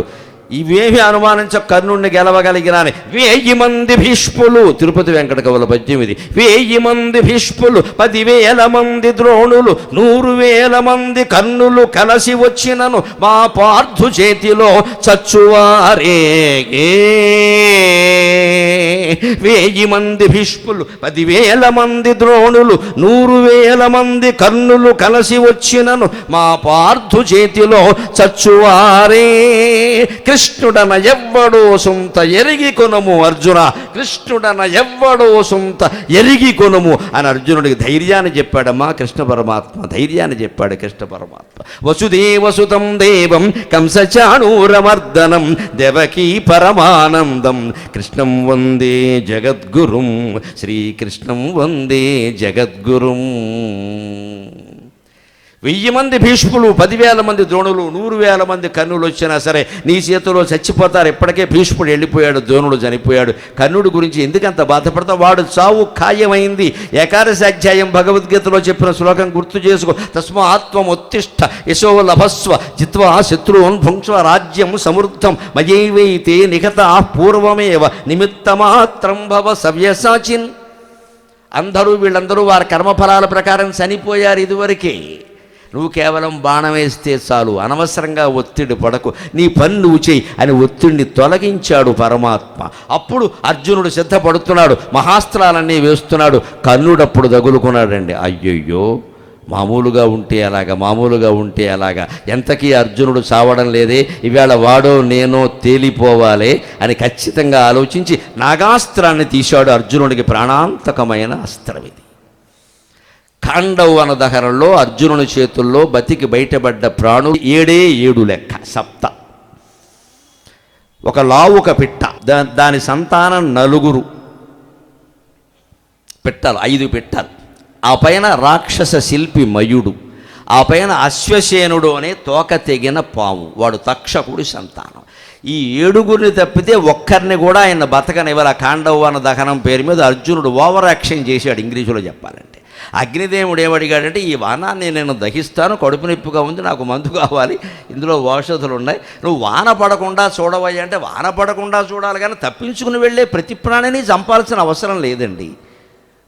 ఇవేమి అనుమానించ కర్ణుణ్ణి గెలవగలిగినాని 1000 మంది భీష్ములు, తిరుపతి వెంకట కవుల పద్యం ఇది, 1000 మంది భీష్ములు, 10,000 మంది ద్రోణులు, 100,000 మంది కర్ణులు కలిసి వచ్చినను మా పార్థు చేతిలో చచ్చువారే. 1000 మంది భీష్ములు, 10,000 మంది ద్రోణులు, 100,000 మంది కర్ణులు కలిసి వచ్చినను మా పార్థు చేతిలో చచ్చువారే. కృష్ణుడన ఎవ్వడో సొంత ఎరిగి కొనము అర్జున, కృష్ణుడన ఎవ్వడో సొంత ఎరిగి కొనము అని అర్జునుడికి ధైర్యాన్ని చెప్పాడమ్మా కృష్ణ పరమాత్మ, ధైర్యాన్ని చెప్పాడు కృష్ణ పరమాత్మ. వసుదేవసుతం దేవం కంసచాణూరమర్దనం దేవకీ పరమానందం కృష్ణం వందే జగద్గురుం, శ్రీకృష్ణం వందే జగద్గురుం. 1000 మంది భీష్ములు, 10,000 మంది ద్రోణులు, 100,000 మంది కర్ణులు వచ్చినా సరే నీ చేతిలో చచ్చిపోతారు. ఇప్పటికే భీష్ముడు వెళ్ళిపోయాడు, ద్రోణుడు చనిపోయాడు. కర్ణుడి గురించి ఎందుకంత బాధపడతావు, వాడు చావు ఖాయమైంది. 11వ అధ్యాయం భగవద్గీతలో చెప్పిన శ్లోకం గుర్తు చేసుకో, తస్మాత్వం ఉత్తిష్ట యశో లభస్వ జిత్వా శత్రువున్ భుంక్ష్వ రాజ్యం సమృద్ధం మయైవైతే నిఖత పూర్వమేవ నిమిత్తమాత్రం భవ సవ్యసాచిన్. వీళ్ళందరూ వారి కర్మఫలాల ప్రకారం చనిపోయారు ఇదివరకే. నువ్వు కేవలం బాణం వేస్తే చాలు, అనవసరంగా ఒత్తిడి పడకు, నీ పని నువ్వు చేయి అని ఒత్తిడిని తొలగించాడు పరమాత్మ. అప్పుడు అర్జునుడు సిద్ధపడుతున్నాడు, మహాస్త్రాలన్నీ వేస్తున్నాడు. కర్ణుడప్పుడు తగులుకున్నాడండి. అయ్యయ్యో, మామూలుగా ఉంటే అలాగా ఎంతకీ అర్జునుడు చావడం లేదే, ఇవాళ వాడో నేనో తేలిపోవాలే అని ఖచ్చితంగా ఆలోచించి నాగాస్త్రాన్ని తీశాడు. అర్జునుడికి ప్రాణాంతకమైన అస్త్రం ఇది. ఖాండవ దహనంలో అర్జునుని చేతుల్లో బతికి బయటపడ్డ ప్రాణులు 7 లెక్క, 7. ఒక లావుక పిట్ట, దాని సంతానం 4 పెట్టాలి, 5 పెట్టాలి. ఆ పైన రాక్షస శిల్పి మయుడు, ఆ పైన అశ్వసేనుడు అనే తోక తెగిన పాము, వాడు తక్షకుడి సంతానం. ఈ 7గురిని తప్పితే ఒక్కరిని కూడా ఆయన బతకనివ్వాలి. ఖాండవ దహనం పేరు మీద అర్జునుడు ఓవర్ యాక్షన్ చేశాడు. ఇంగ్లీషులో చెప్పాలంటే అగ్నిదేవుడు ఏమడిగాడంటే, ఈ వానాన్ని నేను దహిస్తాను, కడుపు నొప్పిగా ఉంది, నాకు మందు కావాలి, ఇందులో ఔషధులు ఉన్నాయి, నువ్వు వాన పడకుండా చూడవయ్యా అంటే, వాన పడకుండా చూడాలి కానీ తప్పించుకుని వెళ్ళే ప్రతి ప్రాణిని చంపాల్సిన అవసరం లేదండి.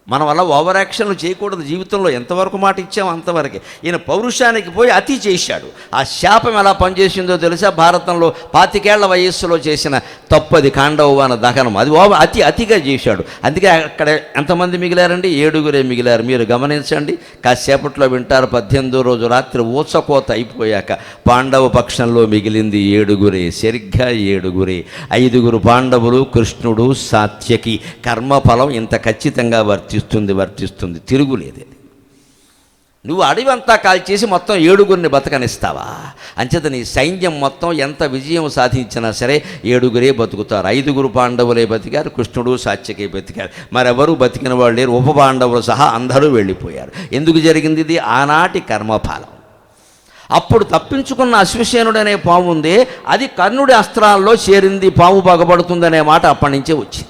మన వల్ల ఓవర్ యాక్షన్లు చేయకూడదు. జీవితంలో ఎంతవరకు మాట ఇచ్చామో అంతవరకే. ఈయన పౌరుషానికి పోయి అతి చేశాడు. ఆ శాపం ఎలా పనిచేసిందో తెలుసా? భారతంలో 25 ఏళ్ల వయస్సులో చేసిన తప్పది ఖాండవ దహనం. అది అతిగా చేశాడు. అందుకే అక్కడ ఎంతమంది మిగిలారండి? 7గురే మిగిలారు. మీరు గమనించండి, కాసేపట్లో వింటారు. 18వ రోజు రాత్రి ఊచకోత అయిపోయాక పాండవ పక్షంలో మిగిలింది 7గురే, సరిగ్గా 7గురే. 5గురు పాండవులు, కృష్ణుడు, సాత్యకి. కర్మఫలం ఇంత ఖచ్చితంగా వర్తిస్తుంది, తిరుగులేదు. నువ్వు అడవంతా కాల్చేసి మొత్తం 7గురిని బతకనిస్తావా? అంచేత నీ సైన్యం మొత్తం ఎంత విజయం సాధించినా సరే 7గురే బతుకుతారు. 5గురు పాండవులే బతికారు, కృష్ణుడు, సాత్యకి బతికారు. మరెవరూ బతికిన వాళ్ళు లేరు. ఉప పాండవులు సహా అందరూ వెళ్ళిపోయారు. ఎందుకు జరిగింది ఇది? ఆనాటి కర్మఫలం. అప్పుడు తప్పించుకున్న అశ్వసేనుడనే పాము ఉందే, అది కర్ణుడి అస్త్రాల్లో చేరింది. పాము పగబడుతుందనే మాట అప్పటి నుంచే వచ్చింది.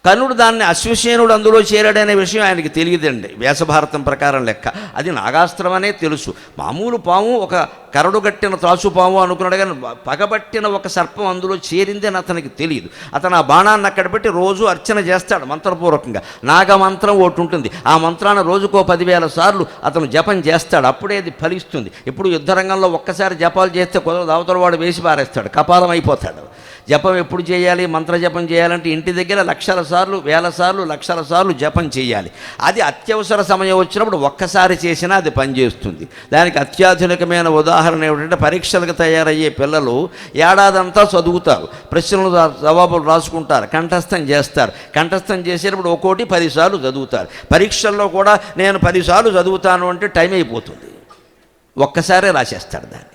కర్ణుడు దాన్ని అశ్వసేనుడు అందులో చేరాడనే విషయం ఆయనకి తెలియదండి. వ్యాసభారతం ప్రకారం లెక్క అది నాగాస్త్రం అనే తెలుసు. మామూలు పాము, ఒక కరడు గట్టిన త్రాసు పాము అనుకున్నాడు, కానీ పగబట్టిన ఒక సర్పం అందులో చేరింది అని అతనికి తెలియదు. అతను ఆ బాణాన్ని అక్కడ పెట్టి రోజు అర్చన చేస్తాడు మంత్రపూర్వకంగా. నాగమంత్రం ఒకటి ఉంటుంది, ఆ మంత్రాన్ని రోజుకో 10,000 సార్లు అతను జపం చేస్తాడు. అప్పుడే అది ఫలిస్తుంది. ఇప్పుడు యుద్ధరంగంలో ఒక్కసారి జపాలు చేస్తే కుదరదు, అవతల వాడు వేసి పారేస్తాడు, కపాలం అయిపోతాడు. జపం ఎప్పుడు చేయాలి? మంత్ర జపం చేయాలంటే ఇంటి దగ్గర 1,00,000 సార్లు, 1,000 సార్లు, 1,00,000 సార్లు జపం చేయాలి. అది అత్యవసర సమయం వచ్చినప్పుడు ఒక్కసారి చేసినా అది పనిచేస్తుంది. దానికి అత్యాధునికమైన ఉదాహరణ ఏమిటంటే, పరీక్షలకు తయారయ్యే పిల్లలు ఏడాదంతా చదువుతారు, ప్రశ్నలు జవాబులు రాసుకుంటారు, కంఠస్థం చేస్తారు. కంఠస్థం చేసేటప్పుడు ఒక్కోటి 10 సార్లు చదువుతారు. పరీక్షల్లో కూడా నేను 10 సార్లు చదువుతాను అంటే టైం అయిపోతుంది, ఒక్కసారే రాసేస్తాడు దాన్ని.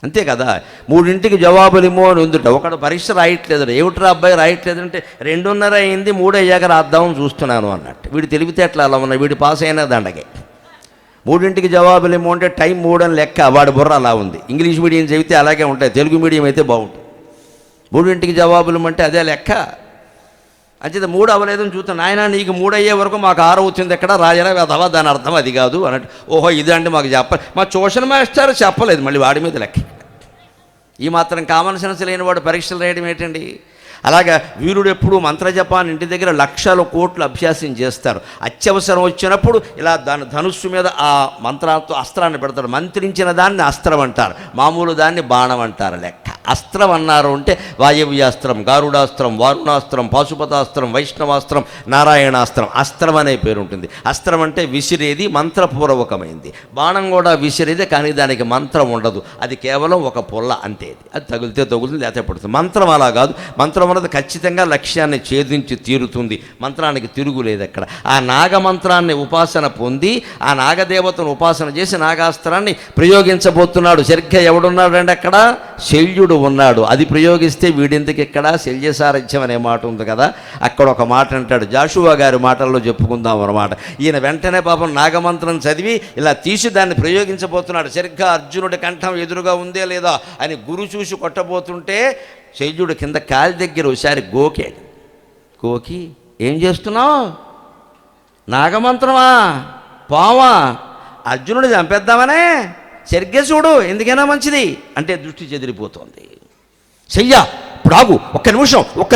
అంతే కదా. 3ంటికి జవాబులేమో అని ఉందిట. ఒకడు పరీక్ష రాయట్లేదు, ఏమిట్రా అబ్బాయి రాయట్లేదంటే 2:30 అయింది, 3 అయ్యాక రాద్దామని చూస్తున్నాను అన్నట్టు. వీడి తెలివితేటలు అలా ఉన్నాయి. వీడి పాస్ అయిన దండగే. 3ంటికి జవాబులేమో అంటే టైం 3 అని లెక్క. వాడి బుర్ర అలా ఉంది. ఇంగ్లీష్ మీడియం చదివితే అలాగే ఉంటాయి, తెలుగు మీడియం అయితే బాగుంటుంది. 3ంటికి జవాబులు అంటే అదే లెక్క. అంచేత 3 అవ్వలేదని చూస్తాను. ఆయన నీకు 3 అయ్యే వరకు మాకు 6 అవుతుంది, ఎక్కడ రాజరా అథవా, దాని అర్థం అది కాదు అన్నట్టు. ఓహో ఇదంటే మాకు చెప్పాలి. మా ట్యూషన్ మాస్టర్ చెప్పలేదు, మళ్ళీ వాడి మీద లెక్క. ఈ మాత్రం కామన్ సెన్స్ లేని వాడు పరీక్షలు రాయడం ఏంటండి? అలాగా వీరుడు ఎప్పుడు మంత్రజపాన్ని ఇంటి దగ్గర 1,00,000 కోట్లు అభ్యాసం చేస్తారు. అత్యవసరం వచ్చినప్పుడు ఇలా దాని ధనుస్సు మీద ఆ మంత్రాలతో అస్త్రాన్ని పెడతారు. మంత్రించిన దాన్ని అస్త్రం అంటారు, మామూలు దాన్ని బాణం అంటారు. లెక్క అస్త్రం అన్నారు అంటే వాయవ్యాస్త్రం, గారుడాస్త్రం, వారుణాస్త్రం, పాశుపతాస్త్రం, వైష్ణవాస్త్రం, నారాయణాస్త్రం, అస్త్రం అనే పేరు ఉంటుంది. అస్త్రం అంటే విసిరేది, మంత్రపూర్వకమైంది. బాణం కూడా విసిరేదే, కానీ దానికి మంత్రం ఉండదు, అది కేవలం ఒక పొల్ల అంతే. అది తగిలితే తగులుతుంది, లేకపోతే పడుతుంది. మంత్రం అలా కాదు. మంత్రం అన్నది ఖచ్చితంగా లక్ష్యాన్ని ఛేదించి తీరుతుంది. మంత్రానికి తిరుగులేదు అక్కడ. ఆ నాగమంత్రాన్ని ఉపాసన పొంది ఆ నాగదేవతను ఉపాసన చేసి నాగాస్త్రాన్ని ప్రయోగించబోతున్నాడు. సరిగ్గా ఎవడున్నాడంటే అక్కడ శల్యుడు ఉన్నాడు. అది ప్రయోగిస్తే వీడిందుకు ఇక్కడ శల్యసారథ్యం అనే మాట ఉంది కదా, అక్కడ ఒక మాట అంటాడు. జాషువా గారి మాటల్లో చెప్పుకుందాం అన్నమాట. ఈయన వెంటనే పాపం నాగమంత్రం చదివి ఇలా తీసి దాన్ని ప్రయోగించబోతున్నాడు. సరిగ్గా అర్జునుడి కంఠం ఎదురుగా ఉందే లేదా అని గురు చూసి కొట్టబోతుంటే శల్యుడు కింద కాలి దగ్గర ఒకసారి గోకాడు. గోకి ఏం చేస్తున్నావు? నాగమంత్రమా, పావా, అర్జునుడు చంపేద్దామనే? సరిగ్గా చూడు, ఎందుకైనా మంచిది అంటే దృష్టి చెదిరిపోతుంది. చెయ్యా ఇప్పుడు ఆగు, ఒక్క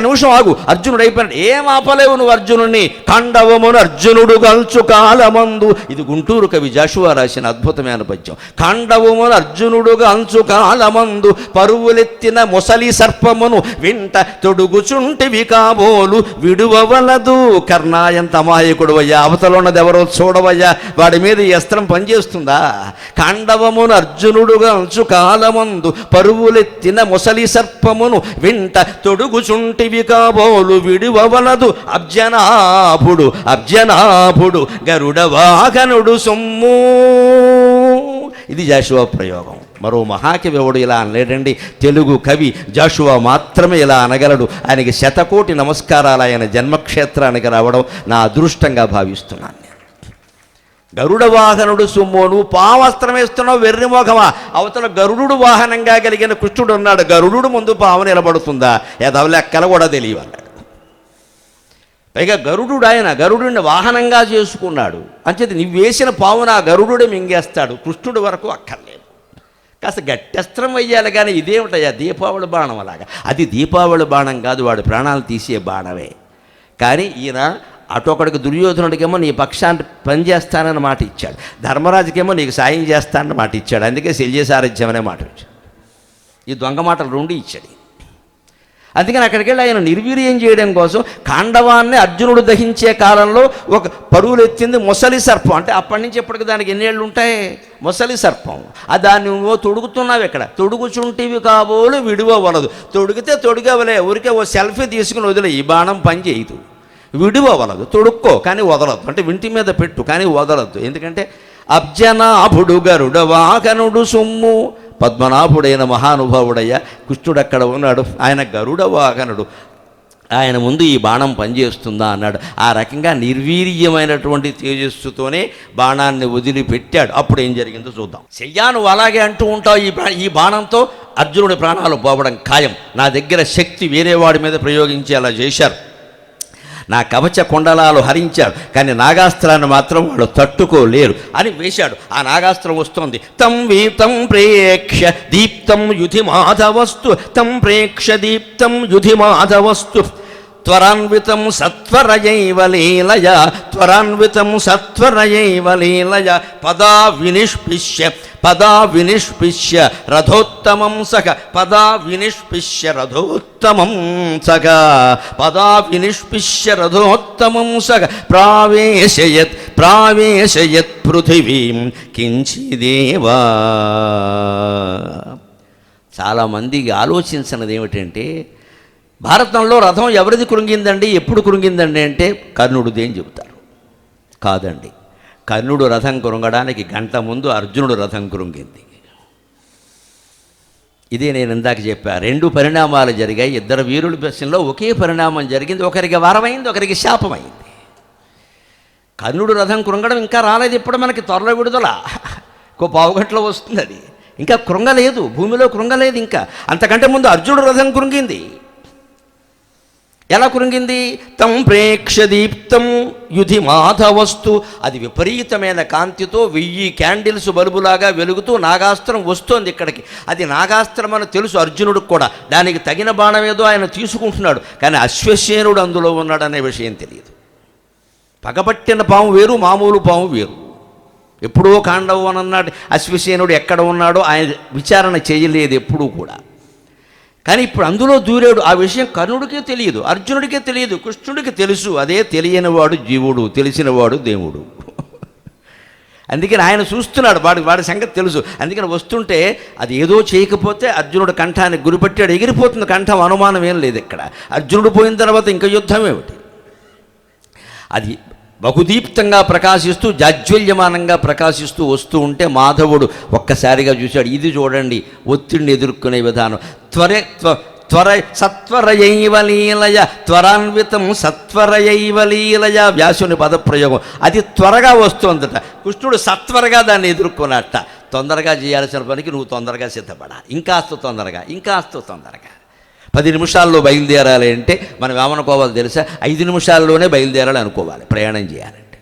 నిమిషం ఆగు. అర్జునుడు అయిపోయినాడు. ఏం ఆపలేవు నువ్వు అర్జునుడిని. ఖాండవమును అర్జునుడు గల్చు కాలమందు. ఇది గుంటూరు కవి జాషువా రాసిన అద్భుతమైన పద్యం. ఖాండవమును అర్జునుడు గల్చు కాలమందు పరువులెత్తిన మొసలి సర్పమును వింట తొడుగుచుంటివి కాబోలు విడువవలదు. కర్ణ ఎంత అమాయకుడు అయ్యా, అవతల ఉన్నది ఎవరో చూడవయ్యా, వాడి మీద ఈ అస్త్రం పనిచేస్తుందా? ఖాండవమును అర్జునుడు గల్చు కాలమందు పరువులెత్తిన మొసలి సర్పమును వింట తొడుగుచుంటివి కాబోలు విడువవలదు. అబ్జనాభుడు గరుడ వాహనుడు సొమ్ము. ఇది జాషువా ప్రయోగం. మరో మహాకవి ఎవడు ఇలా అనలేడండి. తెలుగు కవి జాషువా మాత్రమే ఇలా అనగలడు. ఆయనకి శతకోటి నమస్కారాలు. ఆయన జన్మక్షేత్రానికి రావడం నా అదృష్టంగా భావిస్తున్నాను. గరుడ వాహనుడు సుమ్మోను పావస్త్రం వేస్తున్నావు వెర్రిమోఖమా. అవతల గరుడు వాహనంగా కలిగిన కృష్ణుడు ఉన్నాడు. గరుడు ముందు పాము నిలబడుతుందా? ఏదో లెక్కలు కూడా తెలియవన్నాడు. పైగా గరుడు ఆయన గరుడుని వాహనంగా చేసుకున్నాడు. అంచేది నువ్వు వేసిన పావున ఆ గరుడే మింగేస్తాడు. కృష్ణుడి వరకు అక్కర్లేదు. కాస్త గట్టెస్త్రం వెయ్యాలి. కానీ ఇదేమిటయ్యా దీపావళి బాణం అలాగా. అది దీపావళి బాణం కాదు, వాడు ప్రాణాలు తీసే బాణమే. కానీ ఈయన అటొకడికి దుర్యోధనుడికేమో నీ పక్షాన్ని పనిచేస్తానని మాట ఇచ్చాడు. ధర్మరాజుకేమో నీకు సాయం చేస్తానని మాట ఇచ్చాడు. అందుకే శల్యసారథ్యం అనే మాట ఇచ్చాడు. ఈ దొంగ మాటలు రెండు ఇచ్చాడు. అందుకని అక్కడికి వెళ్ళి ఆయన నిర్వీర్యం చేయడం కోసం ఖాండవాన్ని అర్జునుడు దహించే కాలంలో ఒక పరువులు ఎత్తింది మొసలి సర్పం. అంటే అప్పటి నుంచి ఎప్పటికి దానికి ఎన్నేళ్ళు ఉంటాయి? మొసలి సర్పం. దాన్ని నువ్వు తొడుగుతున్నావు. ఇక్కడ తొడుగుచుంటివి కాబోలు విడువవలదు. తొడిగితే తొడిగవలే, ఊరికే ఓ సెల్ఫీ తీసుకుని వదిలే. ఈ బాణం పని చేయదు. విడువవలదు, తొడుక్కో కానీ వదలద్దు. అంటే వింటి మీద పెట్టు కానీ వదలద్దు. ఎందుకంటే అబ్జనాభుడు గరుడ వాహనుడు సొమ్ము. పద్మనాభుడైన మహానుభావుడయ్య కృష్ణుడు అక్కడ ఉన్నాడు. ఆయన గరుడ వాహనుడు. ఆయన ముందు ఈ బాణం పనిచేస్తుందా అన్నాడు. ఆ రకంగా నిర్వీర్యమైనటువంటి తేజస్సుతోనే బాణాన్ని వదిలిపెట్టాడు. అప్పుడు ఏం జరిగిందో చూద్దాం. శయ్యా నువ్వు అలాగే అంటూ ఉంటావు, ఈ బాణంతో అర్జునుడి ప్రాణాలు పోవడం ఖాయం. నా దగ్గర శక్తి వేరే వాడి మీద ప్రయోగించేలా చేశారు. నా కవచ కుండలాలు హరించాడు, కానీ నాగాస్త్రాన్ని మాత్రం వాళ్ళు తట్టుకోలేరు అని వేశాడు. ఆ నాగాస్త్రం వస్తోంది. తం వీతం ప్రేక్ష దీప్తం యుధి మాధవస్తు. తం ప్రేక్ష దీప్తం యుధి మాధవస్తు. త్వరాన్వితం సత్వరయైవ లీలయ. త్వరాన్వితం సత్వరయైవ లీలయ. పదా వినిష్పిష్య పదా వినిష్పిష్య రథోత్తమం సఖ. పదా వినిష్పిష్య రథోత్తమం సఖ. పదా వినిష్పిష్య రథోత్తమం సఖ. ప్రావేశయత్ పృథివీం కించిదేవా. చాలామందికి ఆలోచించినది ఏమిటంటే, భారతంలో రథం ఎవరిది కృంగిందండి, ఎప్పుడు కృంగిందండి అంటే కర్ణుడిది అని చెబుతారు. కాదండి, కర్ణుడు రథం కృంగడానికి గంట ముందు అర్జునుడు రథం కృంగింది. ఇదే నేను ఇందాక చెప్పా. రెండు పరిణామాలు జరిగాయి. ఇద్దరు వీరుల విషయంలో ఒకే పరిణామం జరిగింది. ఒకరికి వరమైంది, ఒకరికి శాపమైంది. కర్ణుడు రథం కృంగడం ఇంకా రాలేదు. ఇప్పుడు మనకి త్వరలో విడుదల, ఇంకో పావుగంటలో వస్తుంది. అది ఇంకా కృంగలేదు, భూమిలో కృంగలేదు. ఇంకా అంతకంటే ముందు అర్జునుడు రథం కృంగింది. ఎలా కృంగింది? తం ప్రేక్ష దీప్తం యుధి మాధవస్తు. అది విపరీతమైన కాంతితో 1000 క్యాండిల్స్ బల్బులాగా వెలుగుతూ నాగాస్త్రం వస్తోంది ఇక్కడికి. అది నాగాస్త్రం అని తెలుసు అర్జునుడికి కూడా. దానికి తగిన బాణం ఏదో ఆయన తీసుకుంటున్నాడు. కానీ అశ్వసేనుడు అందులో ఉన్నాడనే విషయం తెలియదు. పగబట్టిన పాము వేరు, మామూలు పాము వేరు. ఎప్పుడో కాండవు అని అన్నాడు. అశ్వసేనుడు ఎక్కడ ఉన్నాడో ఆయన విచారణ చేయలేదు ఎప్పుడూ కూడా. కానీ ఇప్పుడు అందులో దూరాడు. ఆ విషయం కర్ణుడికే తెలియదు, అర్జునుడికే తెలియదు, కృష్ణుడికి తెలుసు. అదే తెలియనివాడు జీవుడు, తెలిసినవాడు దేవుడు. అందుకని ఆయన చూస్తున్నాడు, వాడి సంగతి తెలుసు. అందుకని వస్తుంటే అది ఏదో చేయకపోతే అర్జునుడు కంఠానికి గురిపెట్టాడు, ఎగిరిపోతుంది కంఠం. అనుమానం ఏం లేదు ఇక్కడ. అర్జునుడు పోయిన తర్వాత ఇంకా యుద్ధం ఏమిటి? అది బహుదీప్తంగా ప్రకాశిస్తూ జాజ్వల్యమానంగా ప్రకాశిస్తూ వస్తూ ఉంటే మాధవుడు ఒక్కసారిగా చూశాడు. ఇది చూడండి ఒత్తిడిని ఎదుర్కొనే విధానం. సత్వరయైవ లీలయ. త్వరాన్వితం సత్వరయైవ లీలయ. వ్యాసుని పదప్రయోగం. అది త్వరగా వస్తుందట. కృష్ణుడు సత్వరగా దాన్ని ఎదుర్కొన్నట్ట. తొందరగా చేయాల్సిన పనికి నువ్వు తొందరగా సిద్ధపడాలి. ఇంకాస్త తొందరగా, ఇంకాస్త తొందరగా. 10 నిమిషాల్లో బయలుదేరాలి అంటే మనం ఏమనుకోవాలి తెలుసా? 5 నిమిషాల్లోనే బయలుదేరాలి అనుకోవాలి ప్రయాణం చేయాలంటే.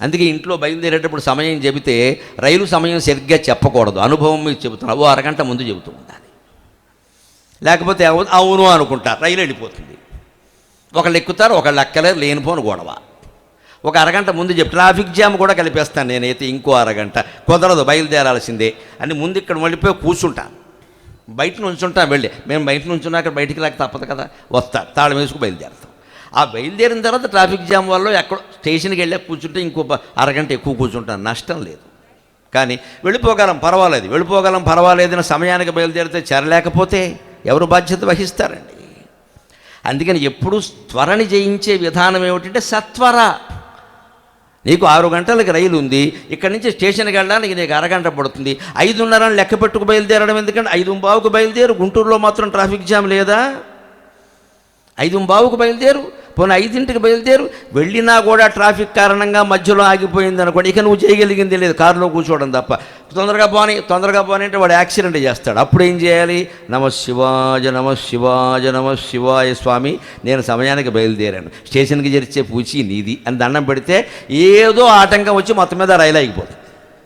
అందుకే ఇంట్లో బయలుదేరేటప్పుడు సమయం చెబితే రైలు సమయం సరిగ్గా చెప్పకూడదు. అనుభవం మీద చెబుతున్నా, ఓ అరగంట ముందు చెబుతూ ఉండాలి. లేకపోతే అవును అనుకుంటారు, రైలు వెళ్ళిపోతుంది. ఒకళ్ళు ఎక్కుతారు, ఒకళ్ళు ఎక్కలేరు, లేనిపోను గొడవ. ఒక అరగంట ముందు చెప్పి ట్రాఫిక్ జామ్ కూడా కలిపేస్తాను నేనైతే. ఇంకో అరగంట కుదరదు, బయలుదేరాల్సిందే అని ముందు ఇక్కడ వెళ్ళిపోయి కూర్చుంటాను. బయట నుంచుంటాం వెళ్ళి. మేము బయట నుంచున్నాక బయటికి లేక తప్పదు కదా. వస్తా తాళం వేసుకు బయలుదేరుతాం. ఆ బయలుదేరిన తర్వాత ట్రాఫిక్ జామ్ వల్ల ఎక్కడ స్టేషన్కి వెళ్ళి కూర్చుంటే ఇంకో అరగంట ఎక్కువ కూర్చుంటాను, నష్టం లేదు. కానీ వెళ్ళిపోగలం పర్వాలేదు, వెళ్ళిపోగలం పర్వాలేదని సమయానికి బయలుదేరితే చేరలేకపోతే ఎవరు బాధ్యత వహిస్తారండి? అందుకని ఎప్పుడు త్వరని జయించే విధానం ఏమిటంటే సత్వర. నీకు 6 గంటలకి రైలు ఉంది, ఇక్కడి నుంచి స్టేషన్కి వెళ్ళడానికి నీకు అరగంట పడుతుంది. 5:30 లెక్క పెట్టుకు బయలుదేరడం ఎందుకంటే 5:15కు బయలుదేరు. గుంటూరులో మాత్రం ట్రాఫిక్ జామ్ లేదా? 5:15కు బయలుదేరు, పోనీ 5ంటికి బయలుదేరు. వెళ్ళినా కూడా ట్రాఫిక్ కారణంగా మధ్యలో ఆగిపోయింది అనుకోండి, ఇక నువ్వు చేయగలిగింది లేదు, కారులో కూర్చోవడం తప్ప. తొందరగా పోనీ అంటే వాడు యాక్సిడెంట్ చేస్తాడు. అప్పుడు ఏం చేయాలి? నమ శివాయ నమ శివాయ నమ శివాయ స్వామి, నేను సమయానికి బయలుదేరాను, స్టేషన్కి చేర్చే పూచి నీది అని దండం పెడితే ఏదో ఆటంకం వచ్చి మొత్తం మీద రైలు ఆగిపోతుంది.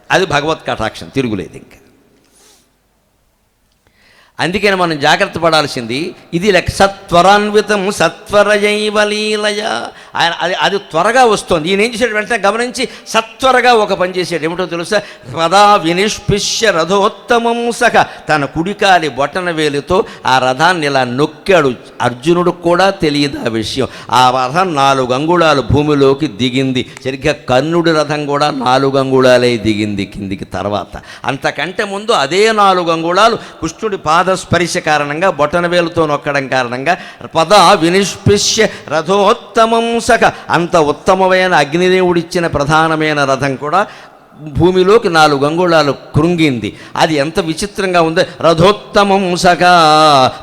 అది భగవత్ కటాక్షం, తిరుగులేదు ఇంకా. అందుకని మనం జాగ్రత్త పడాల్సింది ఇది. సత్వరాన్వితం సత్వరయైవ లీలయ, అది త్వరగా వస్తుంది. ఈయన ఏం చేశాడు వెంటనే గమనించి సత్వరగా ఒక పని చేశాడు. ఏమిటో తెలుసా? రథా వినిష్పిష్య రథోత్తమం సఖ, తన కుడికాలి బొటన వేలుతో ఆ రథాన్ని ఇలా నొక్కాడు. అర్జునుడు కూడా తెలియదు ఆ విషయం. ఆ రథం 4 అంగుళాలు భూమిలోకి దిగింది. సరిగ్గా కర్ణుడి రథం కూడా 4 అంగుళాలే దిగింది కిందికి. తర్వాత అంతకంటే ముందు అదే 4 అంగుళాలు కృష్ణుడి స్పర్శ కారణంగా, బొటన వేలుతో నొక్కడం కారణంగా పద వినిష్పిష్య రథోత్తమం సఖ, అంత ఉత్తమమైన అగ్నిదేవుడిచ్చిన ప్రధానమైన రథం కూడా భూమిలోకి 4 అంగుళాలు కృంగింది. అది ఎంత విచిత్రంగా ఉందో. రథోత్తమం సఖ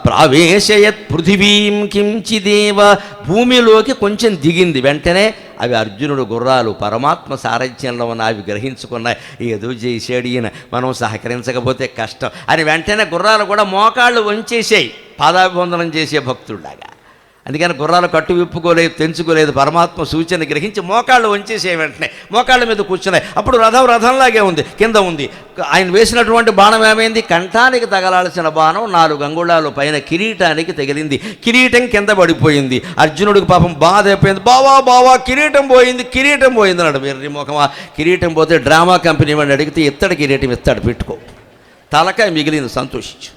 ప్రావేశయత్ పృథివీం కించిదేవ, భూమిలోకి కొంచెం దిగింది. వెంటనే అవి అర్జునుడు గుర్రాలు పరమాత్మ సారథ్యంలో ఉన్న అవి గ్రహించుకున్నాయి. ఏదో చేసాడు ఈయన, మనం సహకరించకపోతే కష్టం అని వెంటనే గుర్రాలు కూడా మోకాళ్ళు వంచేసాయి, పాదాభివందనం చేసే భక్తుడిలాగా. అందుకని గుర్రాలు కట్టు విప్పుకోలేదు, తెంచుకోలేదు. పరమాత్మ సూచన గ్రహించి మోకాళ్ళు వంచేసే వెంటనే మోకాళ్ళ మీద కూర్చున్నాయి. అప్పుడు రథంలాగే ఉంది, కింద ఉంది. ఆయన వేసినటువంటి బాణం ఏమైంది? కంఠానికి తగలాల్సిన బాణం 4 అంగుళాలు పైన కిరీటానికి తగిలింది. కిరీటం కింద పడిపోయింది. అర్జునుడికి పాపం బాధ అయిపోయింది. బావా కిరీటం పోయింది అన్నాడు. వెర్రి ముఖమా, కిరీటం పోతే డ్రామా కంపెనీ వాడిని అడిగితే ఇత్తడి కిరీటం ఇస్తాడు, పెట్టుకో, తలకాయ మిగిలింది, సంతోషించు.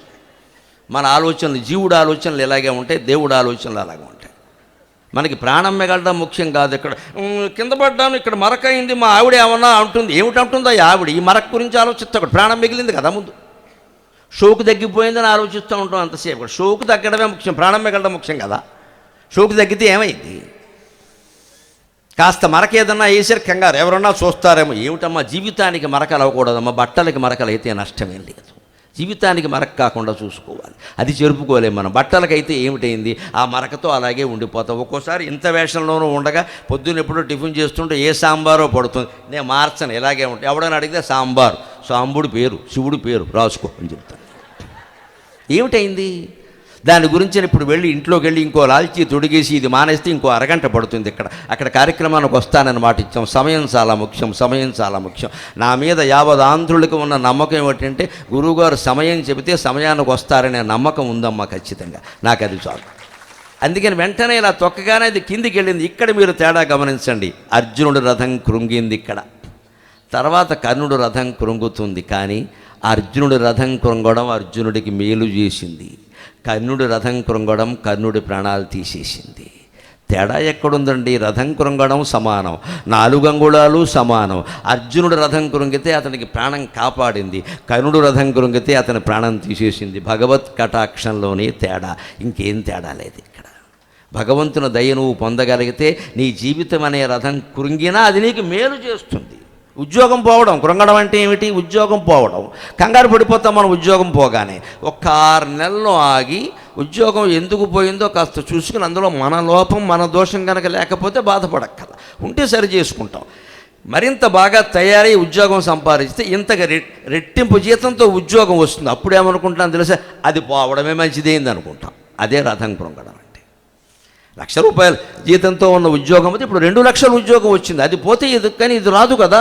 మన ఆలోచనలు, జీవుడు ఆలోచనలు ఎలాగే ఉంటాయి, దేవుడు ఆలోచనలు అలాగే ఉంటాయి. మనకి ప్రాణం మిగలడం ముఖ్యం కాదు. ఇక్కడ కింద పడ్డాను, ఇక్కడ మరక అయింది, మా ఆవిడ ఏమన్నా అంటుంది. ఏమిటంటుందో ఆవిడ, ఈ మరక గురించి ఆలోచిస్తా. ప్రాణం మిగిలింది కదా ముందు. షోకు తగ్గిపోయిందని ఆలోచిస్తూ ఉంటాం అంతసేపు. షోకు తగ్గడమే ముఖ్యం, ప్రాణం మిగలడం ముఖ్యం కదా. షోకు తగ్గితే ఏమైంది? కాస్త మరక ఏదన్నా వేసారు కంగారు, ఎవరన్నా చూస్తారేమో. ఏమిటమ్మా, జీవితానికి మరకలు అవ్వకూడదమ్మా. బట్టలకి మరకలు అయితే నష్టమేం లేదు, జీవితానికి మరక కాకుండా చూసుకోవాలి. అది చెరుపుకోలేము మనం. బట్టలకైతే ఏమిటైంది, ఆ మరకతో అలాగే ఉండిపోతాం. ఒక్కోసారి ఇంత వేషంలోనూ ఉండగా పొద్దున్న ఎప్పుడో టిఫిన్ చేస్తుంటే ఏ సాంబారో పడుతుంది, నేను మార్చను, ఇలాగే ఉంటాయి. ఎవడైనా అడిగితే సాంబారు, సాంబుడు పేరు, శివుడు పేరు రాసుకో అని చెప్తాను. ఏమిటైంది దాని గురించి? ఇప్పుడు వెళ్ళి ఇంట్లోకి వెళ్ళి ఇంకో లాల్చీ తొడిగేసి ఇది మానేస్తే ఇంకో అరగంట పడుతుంది. అక్కడ కార్యక్రమానికి వస్తానని మాట ఇచ్చాం. సమయం చాలా ముఖ్యం. నా మీద యావత్ ఆంధ్రులకు ఉన్న నమ్మకం ఏమిటంటే, గురువుగారు సమయం చెబితే సమయానికి వస్తారనే నమ్మకం ఉందమ్మా, ఖచ్చితంగా నాకు అది చాలు. అందుకని వెంటనే ఇలా తొక్కగానే అది కిందికి వెళ్ళింది. ఇక్కడ మీరు తేడా గమనించండి. అర్జునుడు రథం కృంగింది ఇక్కడ, తర్వాత కర్ణుడు రథం కృంగుతుంది. కానీ అర్జునుడి రథం కృంగడం అర్జునుడికి మేలు చేసింది, కర్ణుడి రథం కృంగడం కర్ణుడి ప్రాణాలు తీసేసింది. తేడా ఎక్కడుందండి? రథం కృంగడం సమానం, 4 అంగుళాలు సమానం. అర్జునుడు రథం కృంగితే అతనికి ప్రాణం కాపాడింది, కర్ణుడు రథం కృంగితే అతని ప్రాణం తీసేసింది. భగవత్ కటాక్షంలోనే తేడా, ఇంకేం తేడా లేదు ఇక్కడ. భగవంతుని దయ నువ్వు పొందగలిగితే నీ జీవితం అనే రథం కృంగినా అది నీకు మేలు చేస్తుంది. ఉద్యోగం పోవడం, కృంగడం అంటే ఏమిటి? ఉద్యోగం పోవడం. కంగారు పడిపోతాం మనం ఉద్యోగం పోగానే. ఒక 6 నెలలు ఆగి ఉద్యోగం ఎందుకు పోయిందో కాస్త చూసుకుని అందులో మన లోపం, మన దోషం కనుక లేకపోతే బాధపడక్కల, ఉంటే సరి చేసుకుంటాం. మరింత బాగా తయారై ఉద్యోగం సంపాదిస్తే ఇంతగా రెట్టింపు జీతంతో ఉద్యోగం వస్తుంది. అప్పుడేమనుకుంటాం తెలుసా? అది పోవడమే మంచిదైంది అనుకుంటాం. అదే రథం కృంగడం. 1,00,000 రూపాయలు జీతంతో ఉన్న ఉద్యోగం అయితే ఇప్పుడు 2 లక్షల ఉద్యోగం వచ్చింది. అది పోతే ఇది కానీ ఇది రాదు కదా,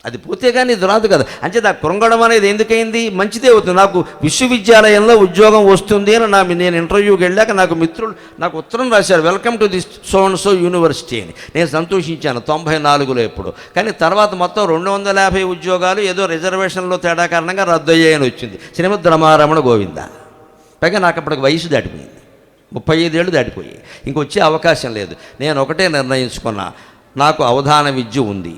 అది పోతే కానీ ఇది రాదు కదా. అంటే నాకు కృంగడం అనేది ఎందుకైంది? మంచిదే అవుతుంది. నాకు విశ్వవిద్యాలయంలో ఉద్యోగం వస్తుంది అని నేను ఇంటర్వ్యూకి వెళ్ళాక నాకు మిత్రులు నాకు ఉత్తరం రాశారు, welcome to this so and so university అని. నేను సంతోషించాను 94లో ఎప్పుడు. కానీ తర్వాత మొత్తం 250 ఉద్యోగాలు ఏదో రిజర్వేషన్లో తేడా కారణంగా రద్దు అయ్యాయని వచ్చింది. శ్రీమద్ రమారమణ గోవింద. పైగా నాకు అప్పటికి వయసు దాటిపోయింది, 35 ఏళ్ళు దాటిపోయి, ఇంకొచ్చే అవకాశం లేదు. నేను ఒకటే నిర్ణయించుకున్నా, నాకు అవధాన విద్య ఉంది,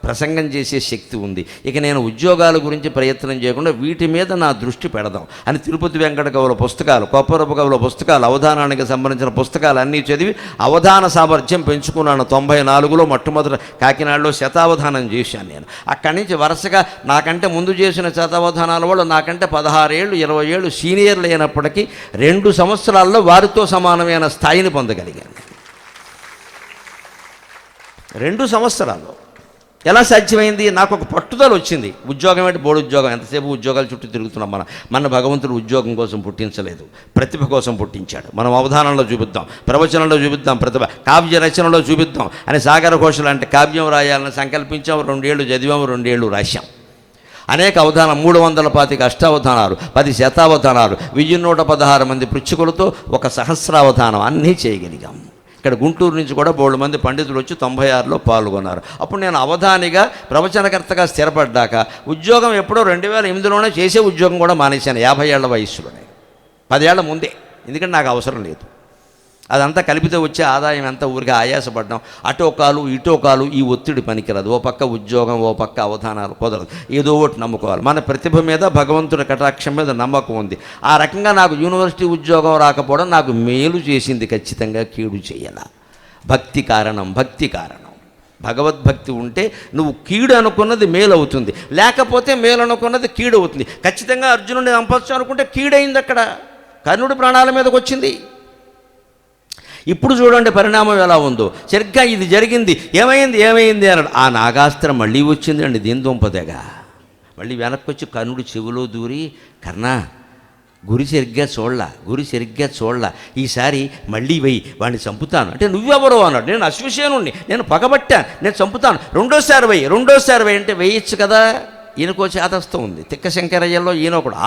ప్రసంగం చేసే శక్తి ఉంది. ఇక నేను ఉద్యోగాల గురించి ప్రయత్నం చేయకుండా వీటి మీద నా దృష్టి పెడదాం అని తిరుపతి వెంకట కవుల పుస్తకాలు, కొప్పరపు కవుల పుస్తకాలు, అవధానానికి సంబంధించిన పుస్తకాలు అన్నీ చదివి అవధాన సామర్థ్యం పెంచుకున్నాను. 94లో మొట్టమొదటి కాకినాడలో శతావధానం చేశాను నేను. అక్కడి నుంచి వరుసగా నాకంటే ముందు చేసిన శతావధానాల వాళ్ళు నాకంటే 16 ఏళ్ళు 20 ఏళ్ళు సీనియర్లు అయినప్పటికీ 2 సంవత్సరాల్లో వారితో సమానమైన స్థాయిని పొందగలిగాను. 2 సంవత్సరాల్లో ఎలా సాధ్యమైంది? నాకు ఒక పట్టుదల వచ్చింది. ఉద్యోగం అంటే బోర్డు ఉద్యోగం, ఎంతసేపు ఉద్యోగాలు చుట్టూ తిరుగుతున్నాం. మన భగవంతుడు ఉద్యోగం కోసం పుట్టించలేదు, ప్రతిభ కోసం పుట్టించాడు. మనం అవధానంలో చూపిద్దాం, ప్రవచనంలో చూపిద్దాం, ప్రతిభ కావ్య రచనలో చూపిద్దాం అని సాగర ఘోష లాంటి కావ్యం రాయాలని సంకల్పించాం. 2 ఏళ్ళు చదివాము, 2 ఏళ్ళు రాశాం. అనేక అవధానం, 325 అష్టావధానాలు, 10 శతావధానాలు, 1116 మంది పృచ్ఛకులతో ఒక సహస్రావధానం అన్నీ చేయగలిగాం. ఇక్కడ గుంటూరు నుంచి కూడా బోళ్ళు మంది పండితులు వచ్చి 96లో పాల్గొన్నారు. అప్పుడు నేను అవధానిగా ప్రవచనకర్తగా స్థిరపడ్డాక ఉద్యోగం ఎప్పుడో 2008లోనే చేసే ఉద్యోగం కూడా మానేశాను. 50 ఏళ్ల వయస్సులోనే, 10 ఏళ్ల ముందే. ఎందుకంటే నాకు అవసరం లేదు. అదంతా కలిపితే వచ్చే ఆదాయం ఎంత, ఊరికి ఆయాసపడ్డాం. అటో కాలు ఇటో కాలు, ఈ ఒత్తిడి పనికిరాదు. ఓ పక్క ఉద్యోగం, ఓ పక్క అవధానాలు కుదరదు. ఏదో ఒకటి నమ్ముకోవాలి. మన ప్రతిభ మీద భగవంతుడి కటాక్షం మీద నమ్మకం ఉంది. ఆ రకంగా నాకు యూనివర్సిటీ ఉద్యోగం రాకపోవడం నాకు మేలు చేసింది, ఖచ్చితంగా కీడు చేయాల. భక్తి కారణం, భక్తి కారణం. భగవద్భక్తి ఉంటే నువ్వు కీడు అనుకున్నది మేలు అవుతుంది, లేకపోతే మేలు అనుకున్నది కీడు అవుతుంది. ఖచ్చితంగా అర్జునుడిని చంపొచ్చు అనుకుంటే కీడైంది. అక్కడ కర్ణుడి ప్రాణాల మీదకి వచ్చింది. ఇప్పుడు చూడండి పరిణామం ఎలా ఉందో. సరిగ్గా ఇది జరిగింది, ఏమైంది అన్నాడు. ఆ నాగాస్త్రం మళ్ళీ వచ్చిందండి దీని దుంపదగా. మళ్ళీ వెనక్కి వచ్చి కర్ణుడి చెవిలో దూరి, కర్ణ గురి సరిగ్గా చూడలా, ఈసారి మళ్ళీ వెయ్యి, వాడిని చంపుతాను అంటే నువ్వెవరో అన్నాడు. నేను అశ్వసేనుణ్ణి, నేను పగబట్టాను, నేను చంపుతాను, రెండోసారి వెయ్యి అంటే వేయచ్చు కదా. ఈయనకో చేతస్థం ఉంది. తిక్క శంకరయ్యలో ఈయన ఒకడు,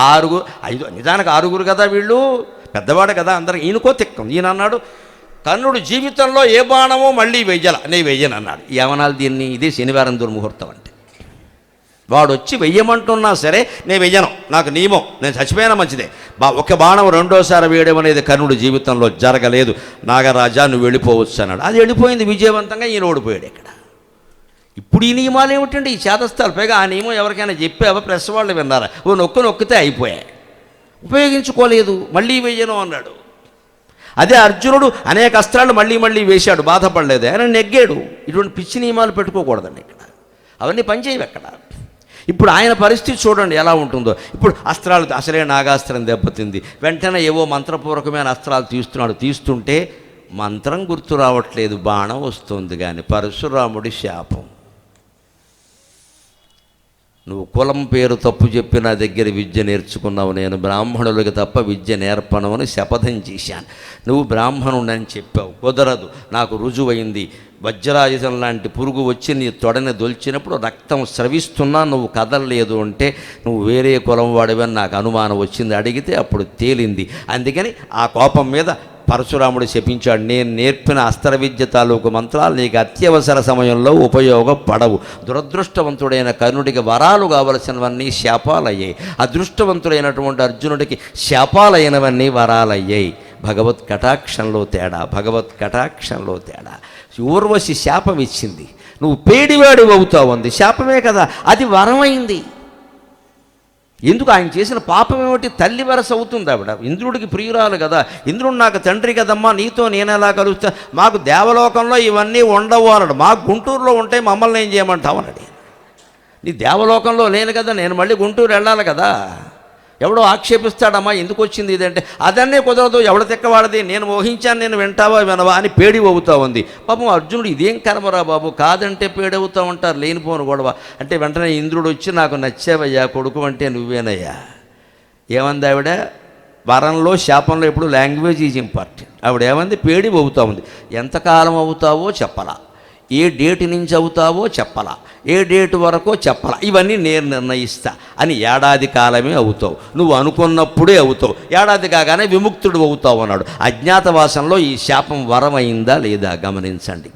5 నిజానికి 6 కదా వీళ్ళు, పెద్దవాడు కదా అందరికి. ఈయనకో తిక్కం. ఈయన అన్నాడు, కర్ణుడు జీవితంలో ఏ బాణమో మళ్ళీ నేను వెయ్యను అన్నాడు. ఏమనాలి దీన్ని? ఇదే శనివారం దుర్ముహూర్తం అంటే. వాడు వచ్చి వెయ్యమంటున్నా సరే నేను వెయ్యను, నాకు నియమం, నేను చచ్చిపోయినా మంచిదే. ఒక బాణం రెండోసారి వేయడం అనేది కర్ణుడు జీవితంలో జరగలేదు. నాగరాజా నువ్వు వెళ్ళిపోవచ్చు అన్నాడు. అది వెళ్ళిపోయింది విజయవంతంగా. ఈయన ఓడిపోయాడు. ఇక్కడ ఇప్పుడు ఈ నియమాలు ఏమిటండి? ఈ చేతస్థాలు. పైగా ఆ నియమం ఎవరికైనా చెప్పావా? ప్రెస్ వాళ్ళు విన్నారా? నొక్కితే అయిపోయాయి, ఉపయోగించుకోలేదు. మళ్ళీ వెయ్యను అన్నాడు. అదే అర్జునుడు అనేక అస్త్రాలు మళ్ళీ వేశాడు, బాధపడలేదు, ఆయన నెగ్గాడు. ఇటువంటి పిచ్చి నియమాలు పెట్టుకోకూడదండి ఇక్కడ, అవన్నీ పనిచేయవు ఎక్కడ. ఇప్పుడు ఆయన పరిస్థితి చూడండి ఎలా ఉంటుందో. ఇప్పుడు అస్త్రాలు, అసలే నాగాస్త్రం దెబ్బతింది. వెంటనే ఏవో మంత్రపూర్వకమైన అస్త్రాలు తీస్తుంటే మంత్రం గుర్తు రావట్లేదు, బాణం వస్తుంది. కానీ పరశురాముడి శాపం. నువ్వు కులం పేరు తప్పు చెప్పి నా దగ్గర విద్య నేర్చుకున్నావు, నేను బ్రాహ్మణులకి తప్ప విద్య నేర్పను అని శపథం చేశాను. నువ్వు బ్రాహ్మణుడని చెప్పావు, కుదరదు, నాకు రుజువైంది. వజ్రాయుధం లాంటి పురుగు వచ్చి నీ తొడని దొల్చినప్పుడు రక్తం స్రవిస్తున్నా నువ్వు కదలలేదు అంటే నువ్వు వేరే కులం వాడివని నాకు అనుమానం వచ్చింది. అడిగితే అప్పుడు తేలింది. అందుకని ఆ కోపం మీద పరశురాముడు శపించాడు, నేను నేర్పిన అస్త్ర విద్య తాలూకు మంత్రాలు నీకు అత్యవసర సమయంలో ఉపయోగపడవు. దురదృష్టవంతుడైన కర్ణుడికి వరాలు కావలసినవన్నీ శాపాలయ్యాయి, అదృష్టవంతుడైనటువంటి అర్జునుడికి శాపాలైనవన్నీ వరాలయ్యాయి. భగవత్ కటాక్షంలో తేడా. ఊర్వశి శాపం ఇచ్చింది, నువ్వు పేడివాడు అవుతావు అంది. శాపమే కదా, అది వరమైంది. ఎందుకు? ఆయన చేసిన పాపం ఏమిటి? తల్లి వరస అవుతుంది ఆవిడ. ఇంద్రుడికి ప్రియురాలు కదా, ఇంద్రుడు నాకు తండ్రి కదమ్మా, నీతో నేనెలా కలుస్తా, మాకు దేవలోకంలో ఇవన్నీ ఉండవు అన్నాడు. మాకు గుంటూరులో ఉంటాయి, మమ్మల్ని ఏం చేయమంటావు అన్నాడు. నీ దేవలోకంలో లేను కదా, నేను మళ్ళీ గుంటూరు వెళ్ళాలి కదా. ఎవడో ఆక్షేపిస్తాడమ్మా ఎందుకు వచ్చింది ఇదంటే, అదన్నే కుదరదు, ఎవడ తిక్కవాడది, నేను మోహించాను, నేను వింటావా వినవా అని పేడి అవుతా ఉంది. పాపం అర్జునుడు ఇదేం కర్మరా బాబు, కాదంటే పేడవుతూ ఉంటారు, లేనిపోను గొడవ అంటే. వెంటనే ఇంద్రుడు వచ్చి నాకు నచ్చావయ్యా, కొడుకు అంటే నువ్వేనయ్యా. ఏమంది ఆవిడ? వరంలో శాపంలో ఎప్పుడు లాంగ్వేజ్ ఈజ్ ఇంపార్టెంట్. ఆవిడ ఏమంది? పేడి అవుతా ఉంది. ఎంతకాలం అవుతావో చెప్పలా, ఏ డేట్ నుంచి అవుతావో చెప్పలా, ఏ డేట్ వరకో చెప్పలా, ఇవన్నీ నేను నిర్ణయిస్తా అని. ఏడాది కాలమే అవుతావు, నువ్వు అనుకున్నప్పుడే అవుతావు, ఏడాది కాగానే విముక్తుడు అవుతావు అన్నాడు. అజ్ఞాతవాసంలో ఈ శాపం వరమైందా లేదా గమనించండి.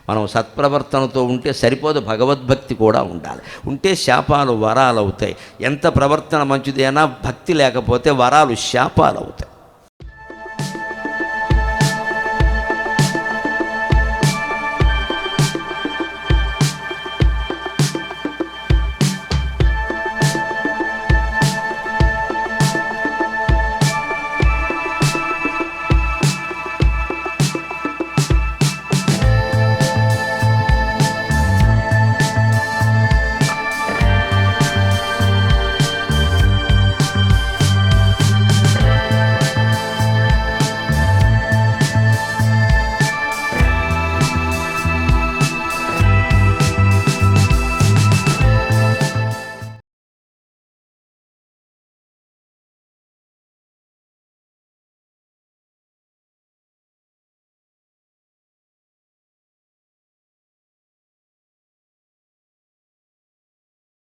మనం సత్ప్రవర్తనతో ఉంటే సరిపోదు, భగవద్భక్తి కూడా ఉండాలి. ఉంటే శాపాలు వరాలు అవుతాయి. ఎంత ప్రవర్తన మంచిదైనా భక్తి లేకపోతే వరాలు శాపాలు అవుతాయి.